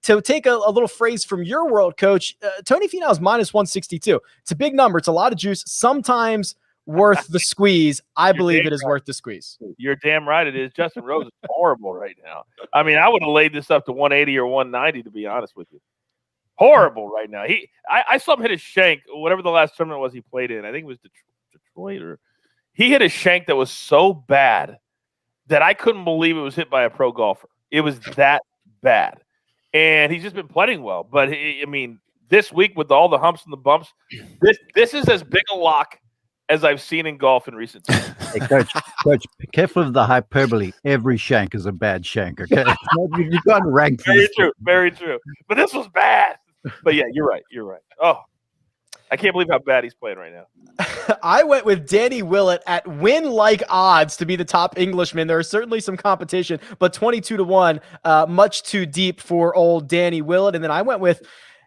To take a little phrase from your world, Coach, Tony Finau is minus 162. It's a big number. It's a lot of juice. Sometimes worth the squeeze. I believe it is worth the squeeze. You're damn right it is. Justin Rose is horrible right now. I mean, I would have laid this up to 180 or 190 to be honest with you. Horrible right now. I saw him hit a shank, whatever the last tournament was he played in. I think it was Detroit, or he hit a shank that was so bad that I couldn't believe it was hit by a pro golfer. It was that bad. And he's just been playing well. But I mean, this week with all the humps and the bumps, this is as big a lock as I've seen in golf in recent times. Hey, Coach, be careful of the hyperbole. Every shank is a bad shank, okay? You can't rank Very true, very true. But this was bad. But yeah, you're right. Oh, I can't believe how bad he's playing right now. I went with Danny Willett at win-like odds to be the top Englishman. There is certainly some competition, but 22-1, much too deep for old Danny Willett. And then I went with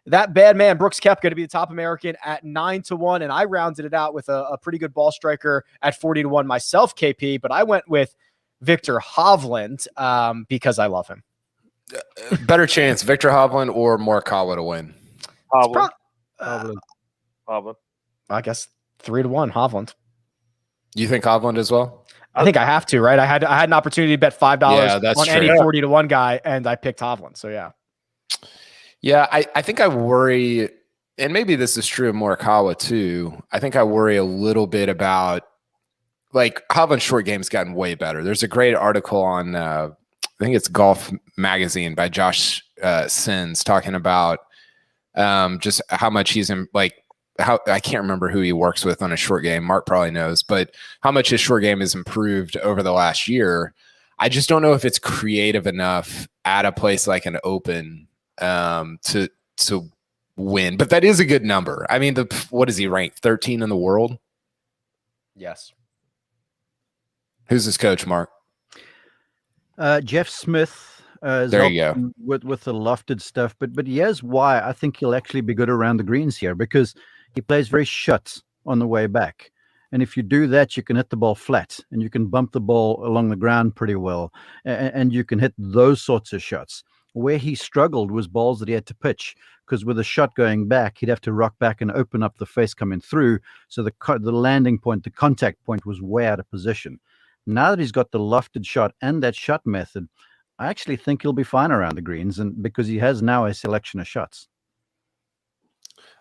that bad man, Brooks Koepka, to be the top American at 9-1. And I rounded it out with a pretty good ball striker at 40-1 myself, KP. But I went with Victor Hovland because I love him. Better chance, Victor Hovland or Morikawa to win? Hovland. Hovland. I guess 3-1, Hovland. You think Hovland as well? I think I have to, right? I had an opportunity to bet $5 on true. any 40-1 guy, and I picked Hovland. So yeah. Yeah, I think I worry, and maybe this is true of Morikawa too. I think I worry a little bit about, like, Hovland's short game's gotten way better. There's a great article on, I think it's Golf Magazine by Josh Sins talking about just how much he's in, like, how I can't remember who he works with on a short game. Mark probably knows, but how much his short game has improved over the last year. I just don't know if it's creative enough at a place like an Open to win, but that is a good number. I mean, what is he ranked? 13 in the world? Yes. Who's his coach, Mark? Jeff Smith. There you go. With the lofted stuff, but here's why I think he'll actually be good around the greens here, because he plays very shut on the way back. And if you do that, you can hit the ball flat and you can bump the ball along the ground pretty well. And you can hit those sorts of shots. Where he struggled was balls that he had to pitch, because with a shot going back, he'd have to rock back and open up the face coming through. So the landing point, the contact point was way out of position. Now that he's got the lofted shot and that shot method, I actually think he'll be fine around the greens, and because he has now a selection of shots.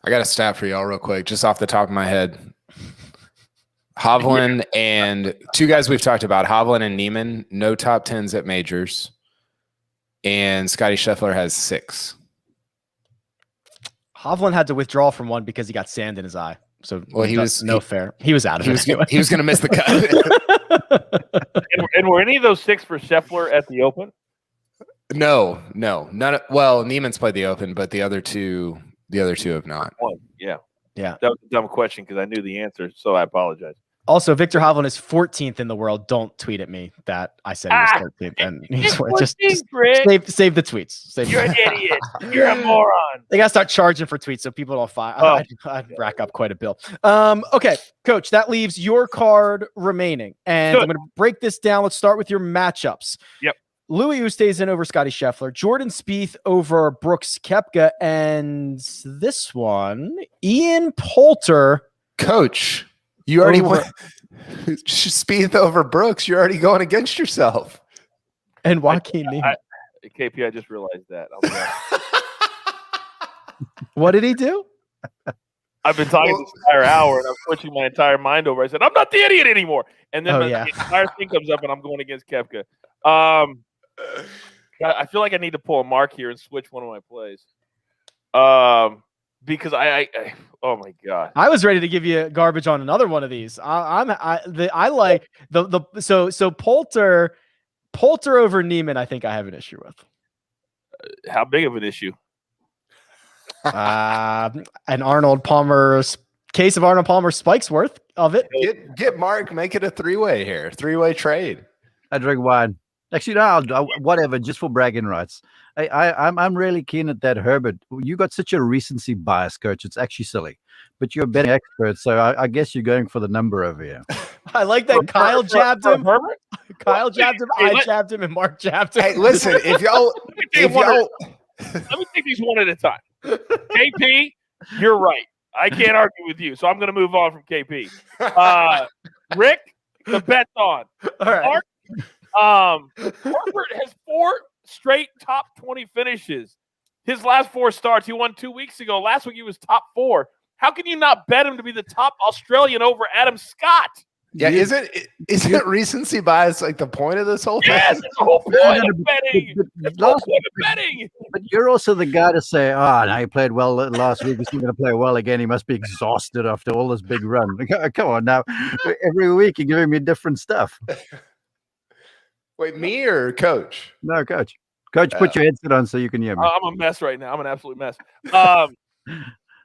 I got a stat for y'all real quick, just off the top of my head. Hovland and two guys we've talked about, Hovland and Neiman, no top 10s at majors. And Scotty Scheffler has 6. Hovland had to withdraw from one because he got sand in his eye. So he was fair. He was out of it. He was going to miss the cut. and were any of those 6 for Scheffler at the Open? No, none. Well, Neiman's played the Open, but the other two have not. Yeah. That was a dumb question because I knew the answer, so I apologize. Also, Victor Hovland is 14th in the world. Don't tweet at me that I said he was 13th. And just save the tweets. You're an idiot. You're a moron. They got to start charging for tweets so people don't find. I'd rack up quite a bill. Okay, Coach, that leaves your card remaining. And I'm going to break this down. Let's start with your matchups. Yep. Louis Oosthuizen over Scotty Scheffler, Jordan Spieth over Brooks Koepka, and this one, Ian Poulter. Coach, you already went Spieth over Brooks. You're already going against yourself. And Joaquin Niemann. KP, I just realized that. I'll be honest. What did he do? I've been talking this entire hour, and I'm switching my entire mind over. I said, I'm not the idiot anymore. And then the entire thing comes up, and I'm going against Koepka. I feel like I need to pull a Mark here and switch one of my plays. Because I oh my god, I was ready to give you garbage on another one of these. I like so Poulter over Neiman. I think I have an issue with. How big of an issue? An Arnold Palmer case of Arnold Palmer spikes worth of it. Get Mark, make it a three-way here, three-way trade. I drink wine. Actually, no, whatever, just for bragging rights. I'm really keen at that Herbert. You got such a recency bias, Coach. It's actually silly, but you're a betting expert, so I guess you're going for the number over here. I like that Kyle jabbed him. Herbert? Kyle jabbed him. I jabbed him, and Mark jabbed him. Hey, listen, if y'all, let me take these one at a time. KP, you're right. I can't argue with you, so I'm going to move on from KP. Rick, the bet's on. All right. Mark, Herbert has 4 straight top 20 finishes. His last 4 starts, he won 2 weeks ago. Last week he was top 4. How can you not bet him to be the top Australian over Adam Scott? Yeah, isn't recency bias like the point of this whole thing? Yes, it's the whole point of betting. It's the whole point of betting. But you're also the guy to say, now he played well last week. He's not going to play well again. He must be exhausted after all this big run. Come on now. Every week you're giving me different stuff. Wait, me or Coach? No, Coach. Coach, put your headset on so you can hear me. I'm a mess right now. I'm an absolute mess.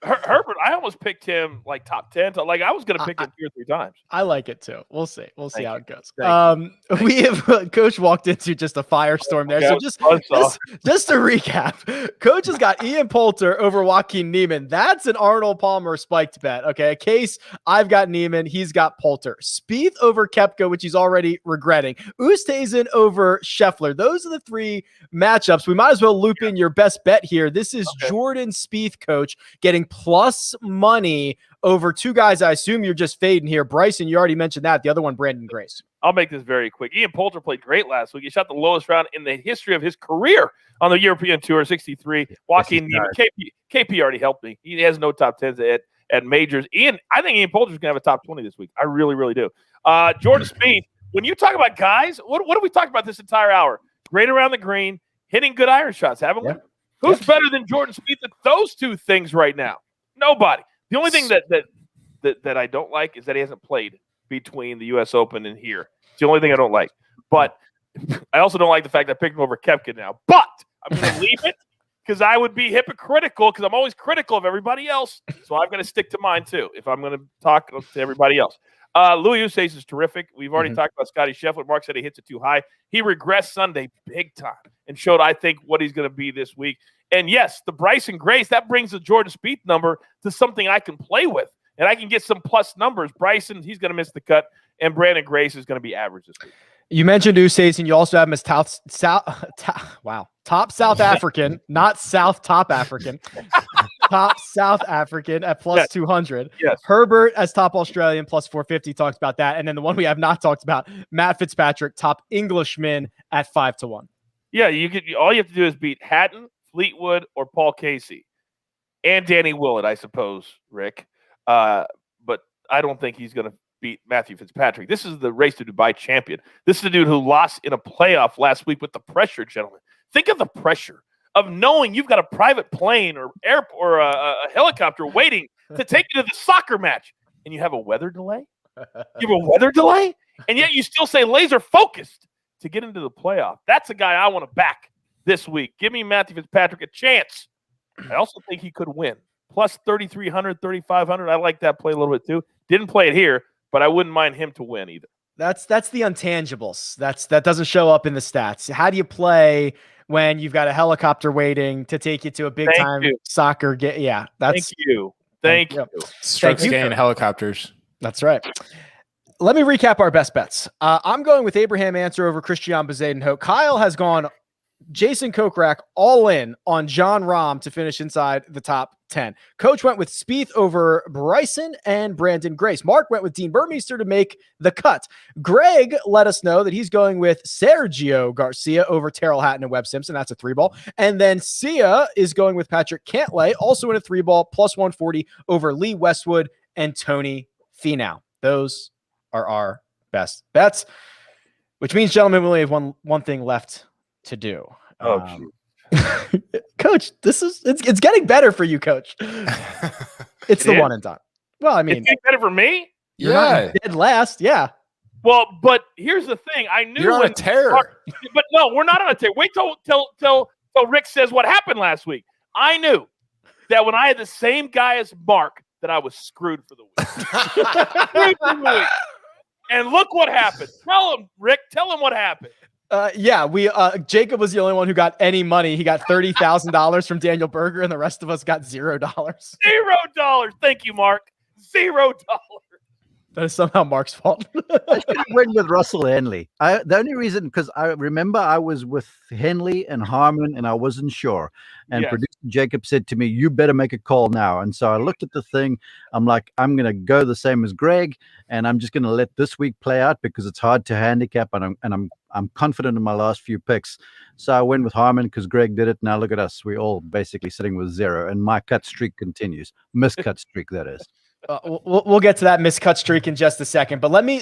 Herbert, I almost picked him like top 10. So like I was going to pick him 2 or 3 times. I like it too. We'll see. We'll see how it goes. We have Coach walked into just a firestorm there. So just to recap, Coach has got Ian Poulter over Joaquin Neiman. That's an Arnold Palmer spiked bet. Okay, a case. I've got Neiman. He's got Poulter. Spieth over Koepka, which he's already regretting. Oosthuizen over Scheffler. Those are the 3 matchups. We might as well loop in your best bet here. This is Jordan Spieth, Coach, getting plus money over 2 guys I assume you're just fading here. Bryson, you already mentioned that. The other one, Brandon Grace. I'll make this very quick. Ian Poulter played great last week. He shot the lowest round in the history of his career on the European Tour, 63. Joaquin Neiman. KP already helped me. He has no top 10s at majors. I think Ian Poulter's going to have a top 20 this week. I really, really do. Jordan Spieth, when you talk about guys, what have we talked about this entire hour? Great around the green, hitting good iron shots, haven't we? Who's better than Jordan Spieth at those 2 things right now? Nobody. The only thing that I don't like is that he hasn't played between the U.S. Open and here. It's the only thing I don't like. But I also don't like the fact that I picked him over Koepka now. But I'm going to leave it because I would be hypocritical because I'm always critical of everybody else. So I'm going to stick to mine too if I'm going to talk to everybody else. Louis Oosthuizen is terrific. We've already talked about Scotty Scheffler. Mark said he hits it too high. He regressed Sunday big time and showed, I think, what he's going to be this week. And yes, the Bryson Grace, that brings the Jordan Spieth number to something I can play with. And I can get some plus numbers. Bryson, he's going to miss the cut. And Brandon Grace is going to be average this week. You mentioned Oosthuizen. You also have him as top South African, not top African. Top South African at plus 200. Yes. Herbert as top Australian plus 450. Talked about that. And then the one we have not talked about, Matt Fitzpatrick, top Englishman at 5-1. Yeah, all you have to do is beat Hatton, Fleetwood, or Paul Casey. And Danny Willett, I suppose, Rick. But I don't think he's going to beat Matthew Fitzpatrick. This is the Race to Dubai champion. This is the dude who lost in a playoff last week with the pressure, gentlemen. Think of the pressure of knowing you've got a private plane or a helicopter waiting to take you to the soccer match, and you have a weather delay. You have a weather delay, and yet you still say laser focused to get into the playoff. That's a guy I want to back this week. Give me Matthew Fitzpatrick a chance. I also think he could win. Plus 3,300, 3,500. I like that play a little bit too. Didn't play it here, but I wouldn't mind him to win either. That's the intangibles. That doesn't show up in the stats. How do you play when you've got a helicopter waiting to take you to a big time soccer game? Yeah, thank you. Thank you. Strokes gain helicopters. That's right. Let me recap our best bets. I'm going with Abraham Answer over Christian Bezuidenhout. Kyle has gone Jason Kokrak all in on John Rahm to finish inside the top 10. Coach went with Spieth over Bryson and Brandon Grace. Mark went with Dean Burmeister to make the cut. Greg let us know that he's going with Sergio Garcia over Terrell Hatton and Webb Simpson. That's a 3-ball. And then Sia is going with Patrick Cantlay, also in a 3-ball, plus 140 over Lee Westwood and Tony Finau. Those are our best bets, which means, gentlemen, we only have one thing left to do. Coach, it's getting better for you, Coach. It's the one and done. Well, I mean, it's getting better for me. You're not dead last. Yeah. Well, but here's the thing. I knew you're on a tear. But no, we're not on a tear. Wait till Rick says what happened last week. I knew that when I had the same guy as Mark, that I was screwed for the week. And look what happened. Tell him, Rick. Tell him what happened. Jacob was the only one who got any money. He got $30,000 from Daniel Berger, and the rest of us got $0. $0. Thank you, Mark. $0. That is somehow Mark's fault. I should have went with Russell Henley. The only reason, because I remember I was with Henley and Harmon, and I wasn't sure. And producer Jacob said to me, "You better make a call now." And so I looked at the thing. I'm like, I'm going to go the same as Greg, and I'm just going to let this week play out because it's hard to handicap, and I'm confident in my last few picks. So I went with Harmon because Greg did it. Now look at us. We're all basically sitting with 0, and my cut streak continues. Miscut streak, that is. We'll get to that miscut streak in just a second, but let me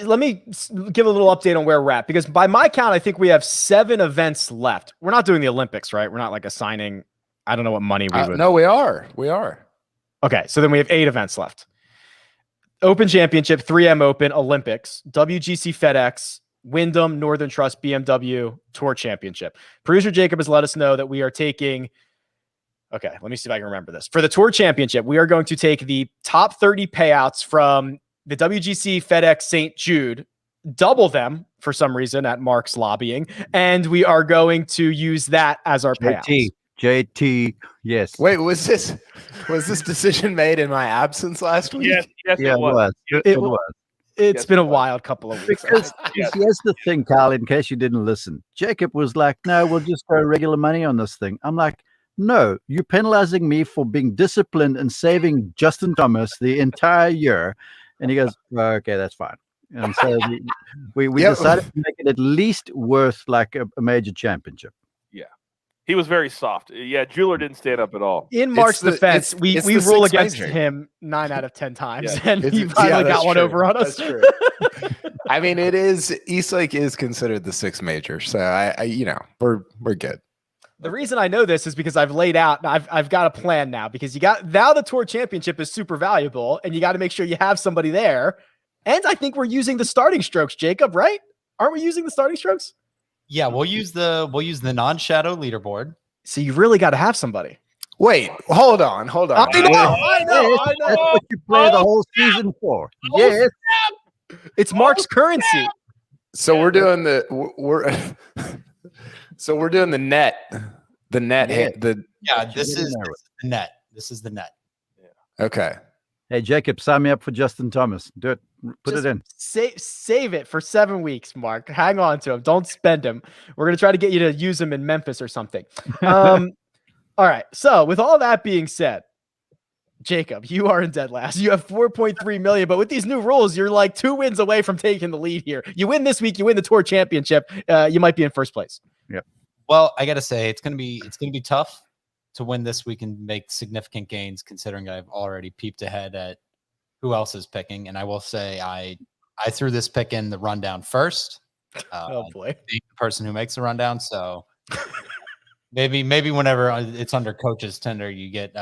give a little update on where we're at, because by my count, I think we have 7 events left. We're not doing the Olympics, right? We're not like assigning, I don't know what money we would. No, we are. We are. Okay, so then we have 8 events left. Open Championship, 3M Open, Olympics, WGC FedEx, Wyndham, Northern Trust, BMW, Tour Championship. Producer Jacob has let us know that we are taking... Okay, let me see if I can remember this. For the Tour Championship, we are going to take the top 30 payouts from the WGC FedEx St. Jude, double them for some reason at Mark's lobbying, and we are going to use that as our payouts. JT, yes. Wait, was this decision made in my absence last week? Yes, yeah, it was. It was. It's been a wild couple of weeks. Because here's the thing, Kyle, in case you didn't listen. Jacob was like, "No, we'll just throw regular money on this thing." I'm like, "No, you're penalizing me for being disciplined and saving Justin Thomas the entire year." And he goes, "Well, okay, that's fine." And so we decided to make it at least worth like a major championship. Yeah. He was very soft. Yeah, Jeweler didn't stand up at all. In Mark's defense, we rule against him 9 out of 10 times, and he finally got one over on us. That's true. I mean, Eastlake is considered the 6th major, so we're good. The reason I know this is because I've laid out, I've got a now because now the Tour Championship is super valuable, and you got to make sure you have somebody there. And I think we're using the starting strokes, Jacob, right? Aren't we using the starting strokes? Yeah, we'll use the non-shadow leaderboard. So you really got to have somebody. Wait, hold on. I know. That's what you play the whole season for. Yes. It's Mark's currency. So we're doing the net. The net hit. This is the net. This is the net. Yeah. Okay. Hey, Jacob, sign me up for Justin Thomas. Do it. Put it in. Save it for 7 weeks, Mark. Hang on to him. Don't spend him. We're going to try to get you to use him in Memphis or something. All right. So with all that being said, Jacob, you are in dead last. You have 4.3 million, but with these new rules, you're like 2 wins away from taking the lead here. You win this week, you win the Tour Championship. You might be in first place. Yep. Well, I got to say, it's going to be tough to win this week and make significant gains, considering I've already peeped ahead at who else is picking. And I will say I threw this pick in the rundown first. Oh boy. The person who makes the rundown. So maybe whenever it's under coach's tender, you get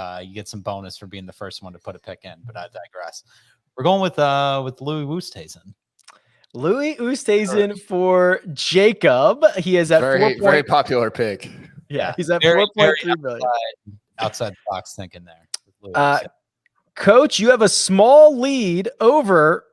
some bonus for being the first one to put a pick in, but I digress. We're going with Louis Oosthuizen. Louis Oosthuizen for Jacob. He is at very popular pick. Yeah, he's at 4.3 million. Outside the box thinking there. Coach, you have a small lead over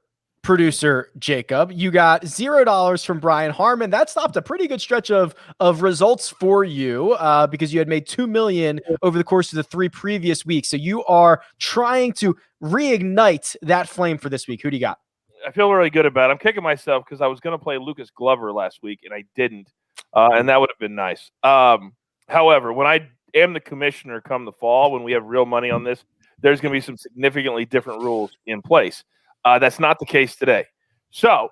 producer Jacob. You got $0 from Brian Harmon. That stopped a pretty good stretch of results for you because you had made $2 million over the course of the 3 previous weeks. So you are trying to reignite that flame for this week. Who do you got? I feel really good about it. I'm kicking myself because I was going to play Lucas Glover last week and I didn't. and that would have been nice. However, when I am the commissioner come the fall, when we have real money on this, there's going to be some significantly different rules in place. That's not the case today. So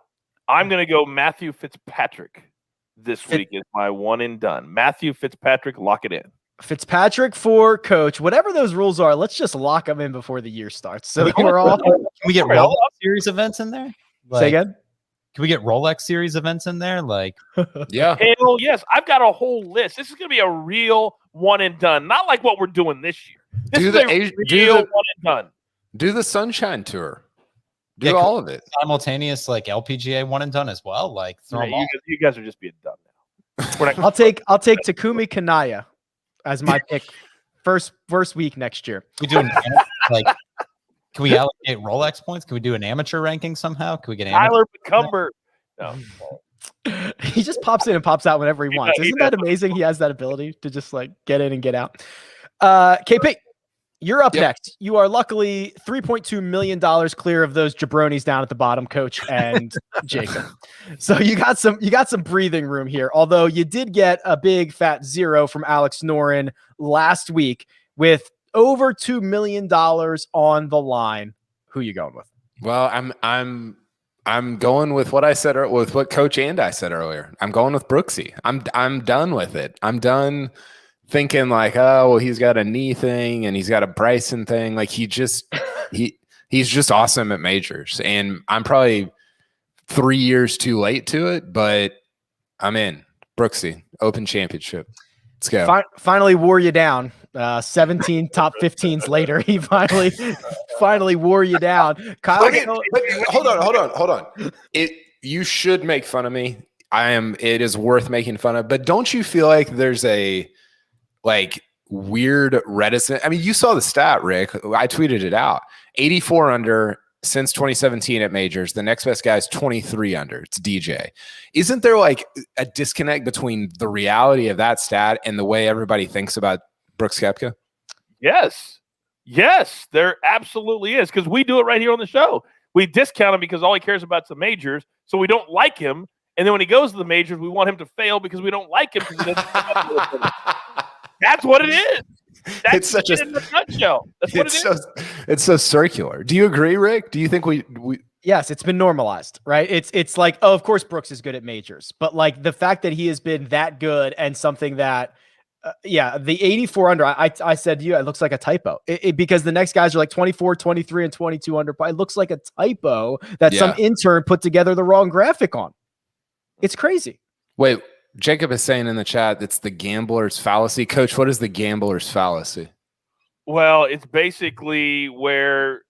I'm going to go Matthew Fitzpatrick this week is my one and done. Matthew Fitzpatrick, lock it in. Fitzpatrick for coach. Whatever those rules are, let's just lock them in before the year starts. So that we're all. Can we get Rolex series events in there? Say again? Can we get Rolex series events in there? Like, Yeah. Hell yes. I've got a whole list. This is going to be a real one and done, not like what we're doing this year. This is a real one and done. Do the Sunshine Tour. Do Yeah, all of it. Simultaneous, like LPGA one and done as well. Like, You guys are just being dumb now. I'll take Takumi Kanaya as my pick. First week next year. We do like. Can we allocate Rolex points? Can we do an amateur ranking somehow? Can we get Tyler McCumber? No. He just pops in and pops out whenever he wants. Isn't that amazing? He has that ability to just like get in and get out. KP, you're up next. You are luckily $3.2 million clear of those jabronis down at the bottom, Coach and Jacob. So you got some breathing room here. Although you did get a big fat 0 from Alex Noren last week with over $2 million on the line. Who you going with? Well, I'm going with what I said, with what Coach and I said earlier. I'm going with Brooksy. I'm done with it. I'm done thinking like, oh, well, he's got a knee thing and he's got a Bryson thing. Like he's just awesome at majors. And I'm probably 3 years too late to it, but I'm in. Brooksy, Open Championship. Let's go. Finally wore you down. 17 top 15s later, he finally wore you down. Kyle, hold on. You should make fun of me. It is worth making fun of. But don't you feel like there's a weird reticence? I mean, you saw the stat, Rick. I tweeted it out. 84 under since 2017 at majors. The next best guy is 23 under. It's DJ. Isn't there like a disconnect between the reality of that stat and the way everybody thinks about Brooks Koepka? Yes, there absolutely is, because we do it right here on the show. We discount him because all he cares about is the majors, so we don't like him. And then when he goes to the majors, we want him to fail because we don't like him. That's what it is. That's such a in a nutshell. That's what it is. It's so circular. Do you agree, Rick? Do you think we? Yes, it's been normalized, right? It's like, oh, of course Brooks is good at majors, but like the fact that he has been that good and something that. The 84 under, I said to you, it looks like a typo because the next guys are like 24, 23, and 22 under. It looks like a typo that some intern put together the wrong graphic on. It's crazy. Wait, Jacob is saying in the chat, it's the gambler's fallacy. Coach, what is the gambler's fallacy? Well, it's basically where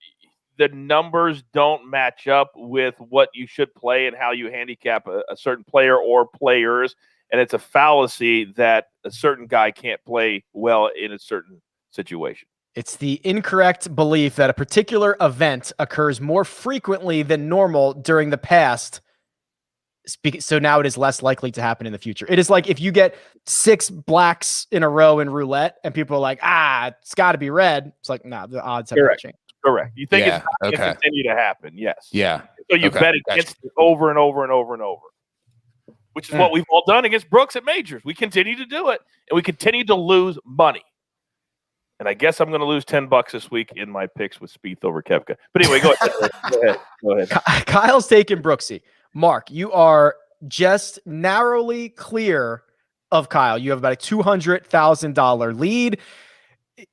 the numbers don't match up with what you should play and how you handicap a certain player or players. And it's a fallacy that a certain guy can't play well in a certain situation. It's the incorrect belief that a particular event occurs more frequently than normal during the past. So now it is less likely to happen in the future. It is like if you get 6 blacks in a row in roulette and people are like, it's got to be red. It's like, nah, the odds have changed. Correct. You think it's going to continue to happen. Yes. Yeah. So you bet against it over and over and over and over. Which is what we've all done against Brooks at majors. We continue to do it, and we continue to lose money. And I guess I'm going to lose $10 this week in my picks with Spieth over Koepka. But anyway, go ahead. Kyle's taking Brooksy. Mark, you are just narrowly clear of Kyle. You have about a $200,000 lead.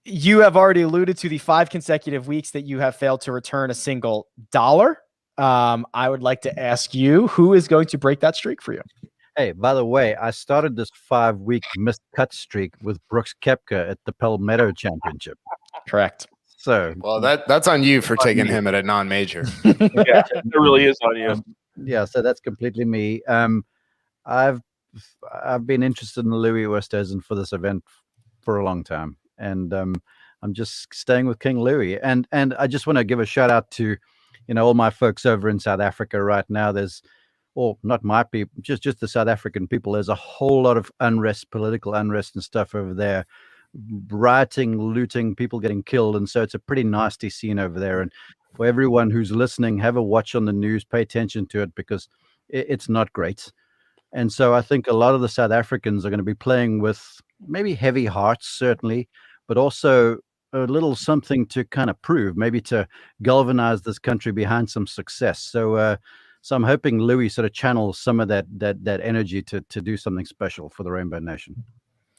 You have already alluded to the 5 consecutive weeks that you have failed to return a single dollar. I would like to ask you, who is going to break that streak for you? Hey, by the way, I started this 5-week missed cut streak with Brooks Koepka at the Palmetto Championship. Correct. So, well, that's on you for taking him at a non-major. Yeah, it really is on you. Yeah, so that's completely me. I've been interested in Louis Oosthuizen for this event for a long time, and I'm just staying with King Louis. And I just want to give a shout out to all my folks over in South Africa right now. Not my people, just the South African people. There's a whole lot of unrest, political unrest and stuff over there, rioting, looting, people getting killed. And so it's a pretty nasty scene over there. And for everyone who's listening, have a watch on the news, pay attention to it because it's not great. And so I think a lot of the South Africans are going to be playing with maybe heavy hearts, certainly, but also a little something to kind of prove, maybe to galvanize this country behind some success. So I'm hoping Louis sort of channels some of that energy to do something special for the Rainbow Nation.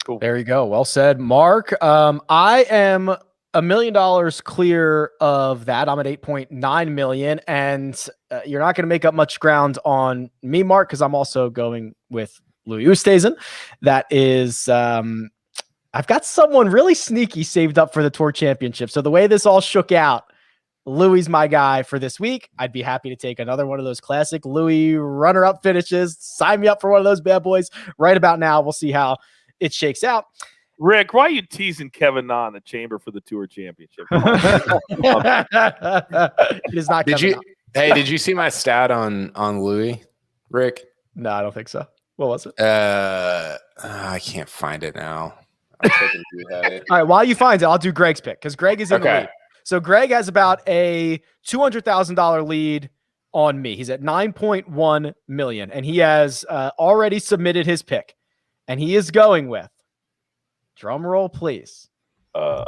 Cool. There you go. Well said, Mark. I am $1 million clear of that. I'm at 8.9 million, and you're not going to make up much ground on me, Mark, because I'm also going with Louis Oosthuizen. That is, I've got someone really sneaky saved up for the Tour Championship. So the way this all shook out, Louis my guy for this week. I'd be happy to take another one of those classic Louis runner-up finishes. Sign me up for one of those bad boys right about now. We'll see how it shakes out. Rick, why are you teasing Kevin Na in the chamber for the Tour Championship? It is not. Did you see my stat on Louis, Rick? No, I don't think so. What was it? I can't find it now. I was hoping you had it. All right, while you find it, I'll do Greg's pick because Greg is in the lead. So Greg has about a $200,000 lead on me. He's at 9.1 million, and he has already submitted his pick, and he is going with. Drum roll, please. Hey,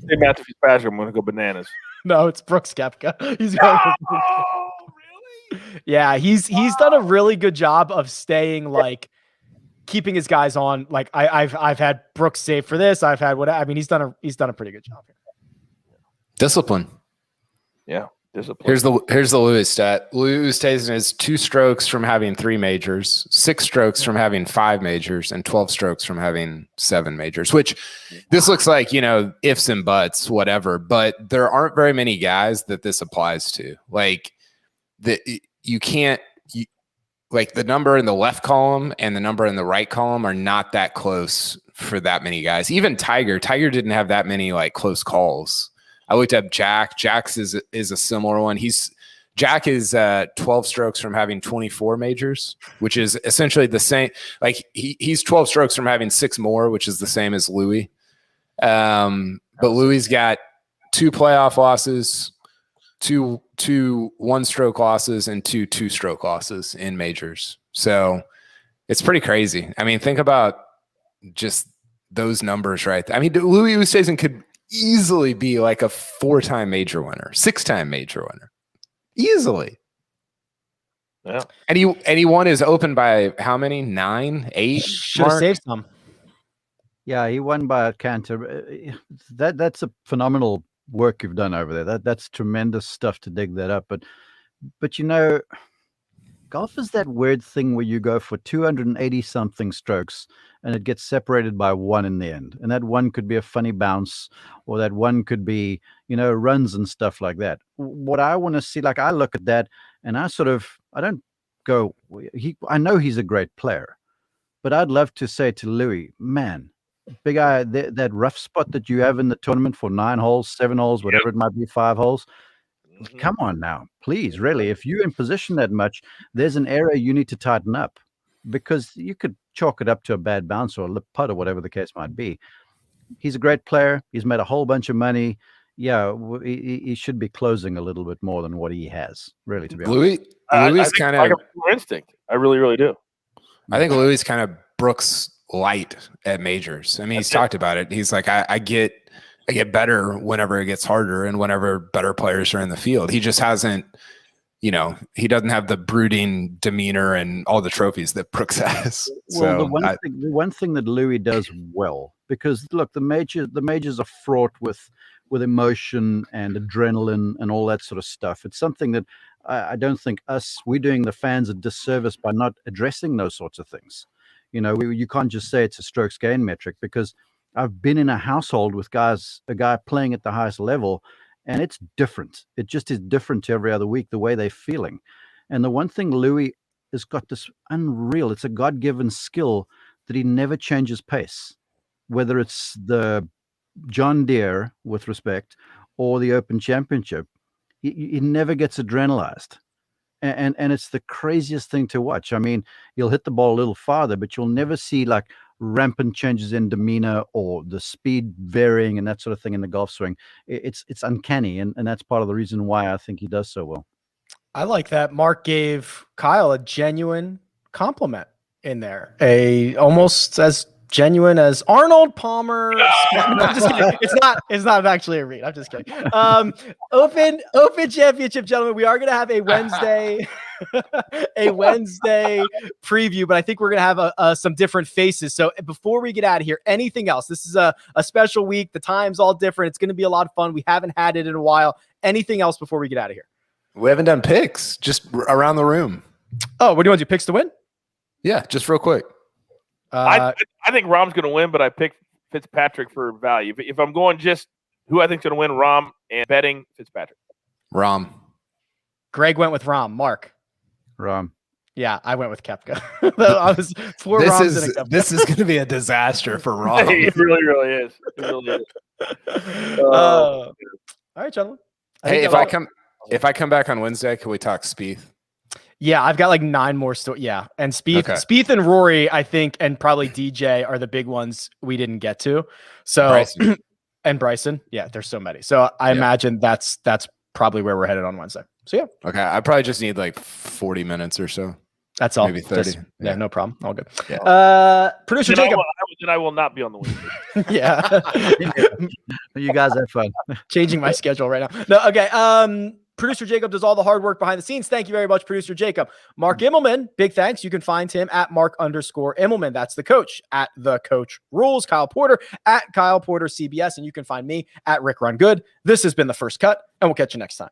Matthew Fitzpatrick, I'm going to go bananas. No, it's Brooks Koepka. He's going. Oh, really? Yeah, he's done a really good job of staying like keeping his guys on. Like I've had Brooks save for this. I've had what I mean. He's done a pretty good job here. Discipline. Yeah. Discipline. Here's the Louis stat. Louis Oosthuizen is 2 strokes from having 3 majors, 6 strokes from having 5 majors, and 12 strokes from having 7 majors, which this looks like, ifs and buts, whatever, but there aren't very many guys that this applies to. Like the number in the left column and the number in the right column are not that close for that many guys. Even Tiger didn't have that many like close calls. I looked up Jack. Jack's is a similar one. Jack is 12 strokes from having 24 majors, which is essentially the same. Like he's 12 strokes from having 6 more, which is the same as Louis. But Louis got 2 playoff losses, 2 1-stroke losses, and 2 2-stroke losses in majors. So it's pretty crazy. I mean, think about just those numbers right there. I mean, Louis Oosthuizen could easily be like a 4-time major winner, 6-time major winner, easily. Yeah, and he won his Open by how many? 9, 8. Should have saved some. Yeah, he won by a canter. That's a phenomenal work you've done over there. That's tremendous stuff to dig that up. But golf is that weird thing where you go for 280 something strokes and it gets separated by 1 in the end. And that 1 could be a funny bounce, or that 1 could be, runs and stuff like that. What I want to see, like I look at that and I don't go, I know he's a great player, but I'd love to say to Louis, man, big eye, that rough spot that you have in the tournament for 9 holes, 7 holes, whatever it might be, 5 holes. Come on now, please, really. If you're in position that much, there's an area you need to tighten up, because you could chalk it up to a bad bounce or a lip putt or whatever the case might be. He's a great player. He's made a whole bunch of money. Yeah, he should be closing a little bit more than what he has, really, to be honest. Louis kind of instinct. I really, really do. I think Louis kind of Brooks light at majors. I mean, he's talked about it. He's like, I get better whenever it gets harder and whenever better players are in the field. He just hasn't, he doesn't have the brooding demeanor and all the trophies that Brooks has. Well, the one thing that Louis does well, because look, the majors are fraught with emotion and adrenaline and all that sort of stuff. It's something that I don't think we're doing the fans a disservice by not addressing those sorts of things. You can't just say it's a strokes gain metric, because I've been in a household with a guy playing at the highest level, and it's different. It just is different to every other week, the way they're feeling. And the one thing Louis has got this unreal, it's a God-given skill that he never changes pace, whether it's the John Deere, with respect, or the Open Championship. He never gets adrenalized. And it's the craziest thing to watch. I mean, he'll hit the ball a little farther, but you'll never see like rampant changes in demeanor or the speed varying and that sort of thing in the golf swing. It's uncanny, and that's part of the reason why I think he does so well. I like that. Mark gave Kyle a genuine compliment in there. Almost as genuine as Arnold Palmer. No, I'm just kidding. It's not actually a read. I'm just kidding. Open championship, gentlemen. We are going to have a Wednesday preview, but I think we're going to have some different faces. So before we get out of here, anything else? This is a special week. The time's all different. It's going to be a lot of fun. We haven't had it in a while. Anything else before we get out of here? We haven't done picks, just around the room. Oh, what do you want to do? Picks to win? Yeah, just real quick. I think Rom's going to win, but I picked Fitzpatrick for value. If I'm going just who I think's going to win, Rom, and betting Fitzpatrick. Rom. Greg went with Rom. Mark. Rom. Yeah, I went with Koepka. I was four Roms and a Koepka. This is going to be a disaster for Rom. It really is. It really is. All right, gentlemen. Hey, if I come back on Wednesday, can we talk Spieth? Yeah, I've got like 9 more stories. Yeah, and Spieth and Rory, I think, and probably DJ are the big ones we didn't get to. So Bryson. And Bryson, yeah, there's so many. So I imagine that's probably where we're headed on Wednesday. So yeah. Okay, I probably just need like 40 minutes or so. That's all. Maybe 30. Yeah, no problem. All good. Yeah. Producer Jacob. I will not be on the Wednesday. Yeah. You guys have fun. Changing my schedule right now. No, okay. Producer Jacob does all the hard work behind the scenes. Thank you very much, Producer Jacob. Mark Immelman, big thanks. You can find him at Mark_Immelman. That's the coach at The Coach Rules. Kyle Porter at Kyle Porter CBS. And you can find me at Rick Run Good. This has been The First Cut, and we'll catch you next time.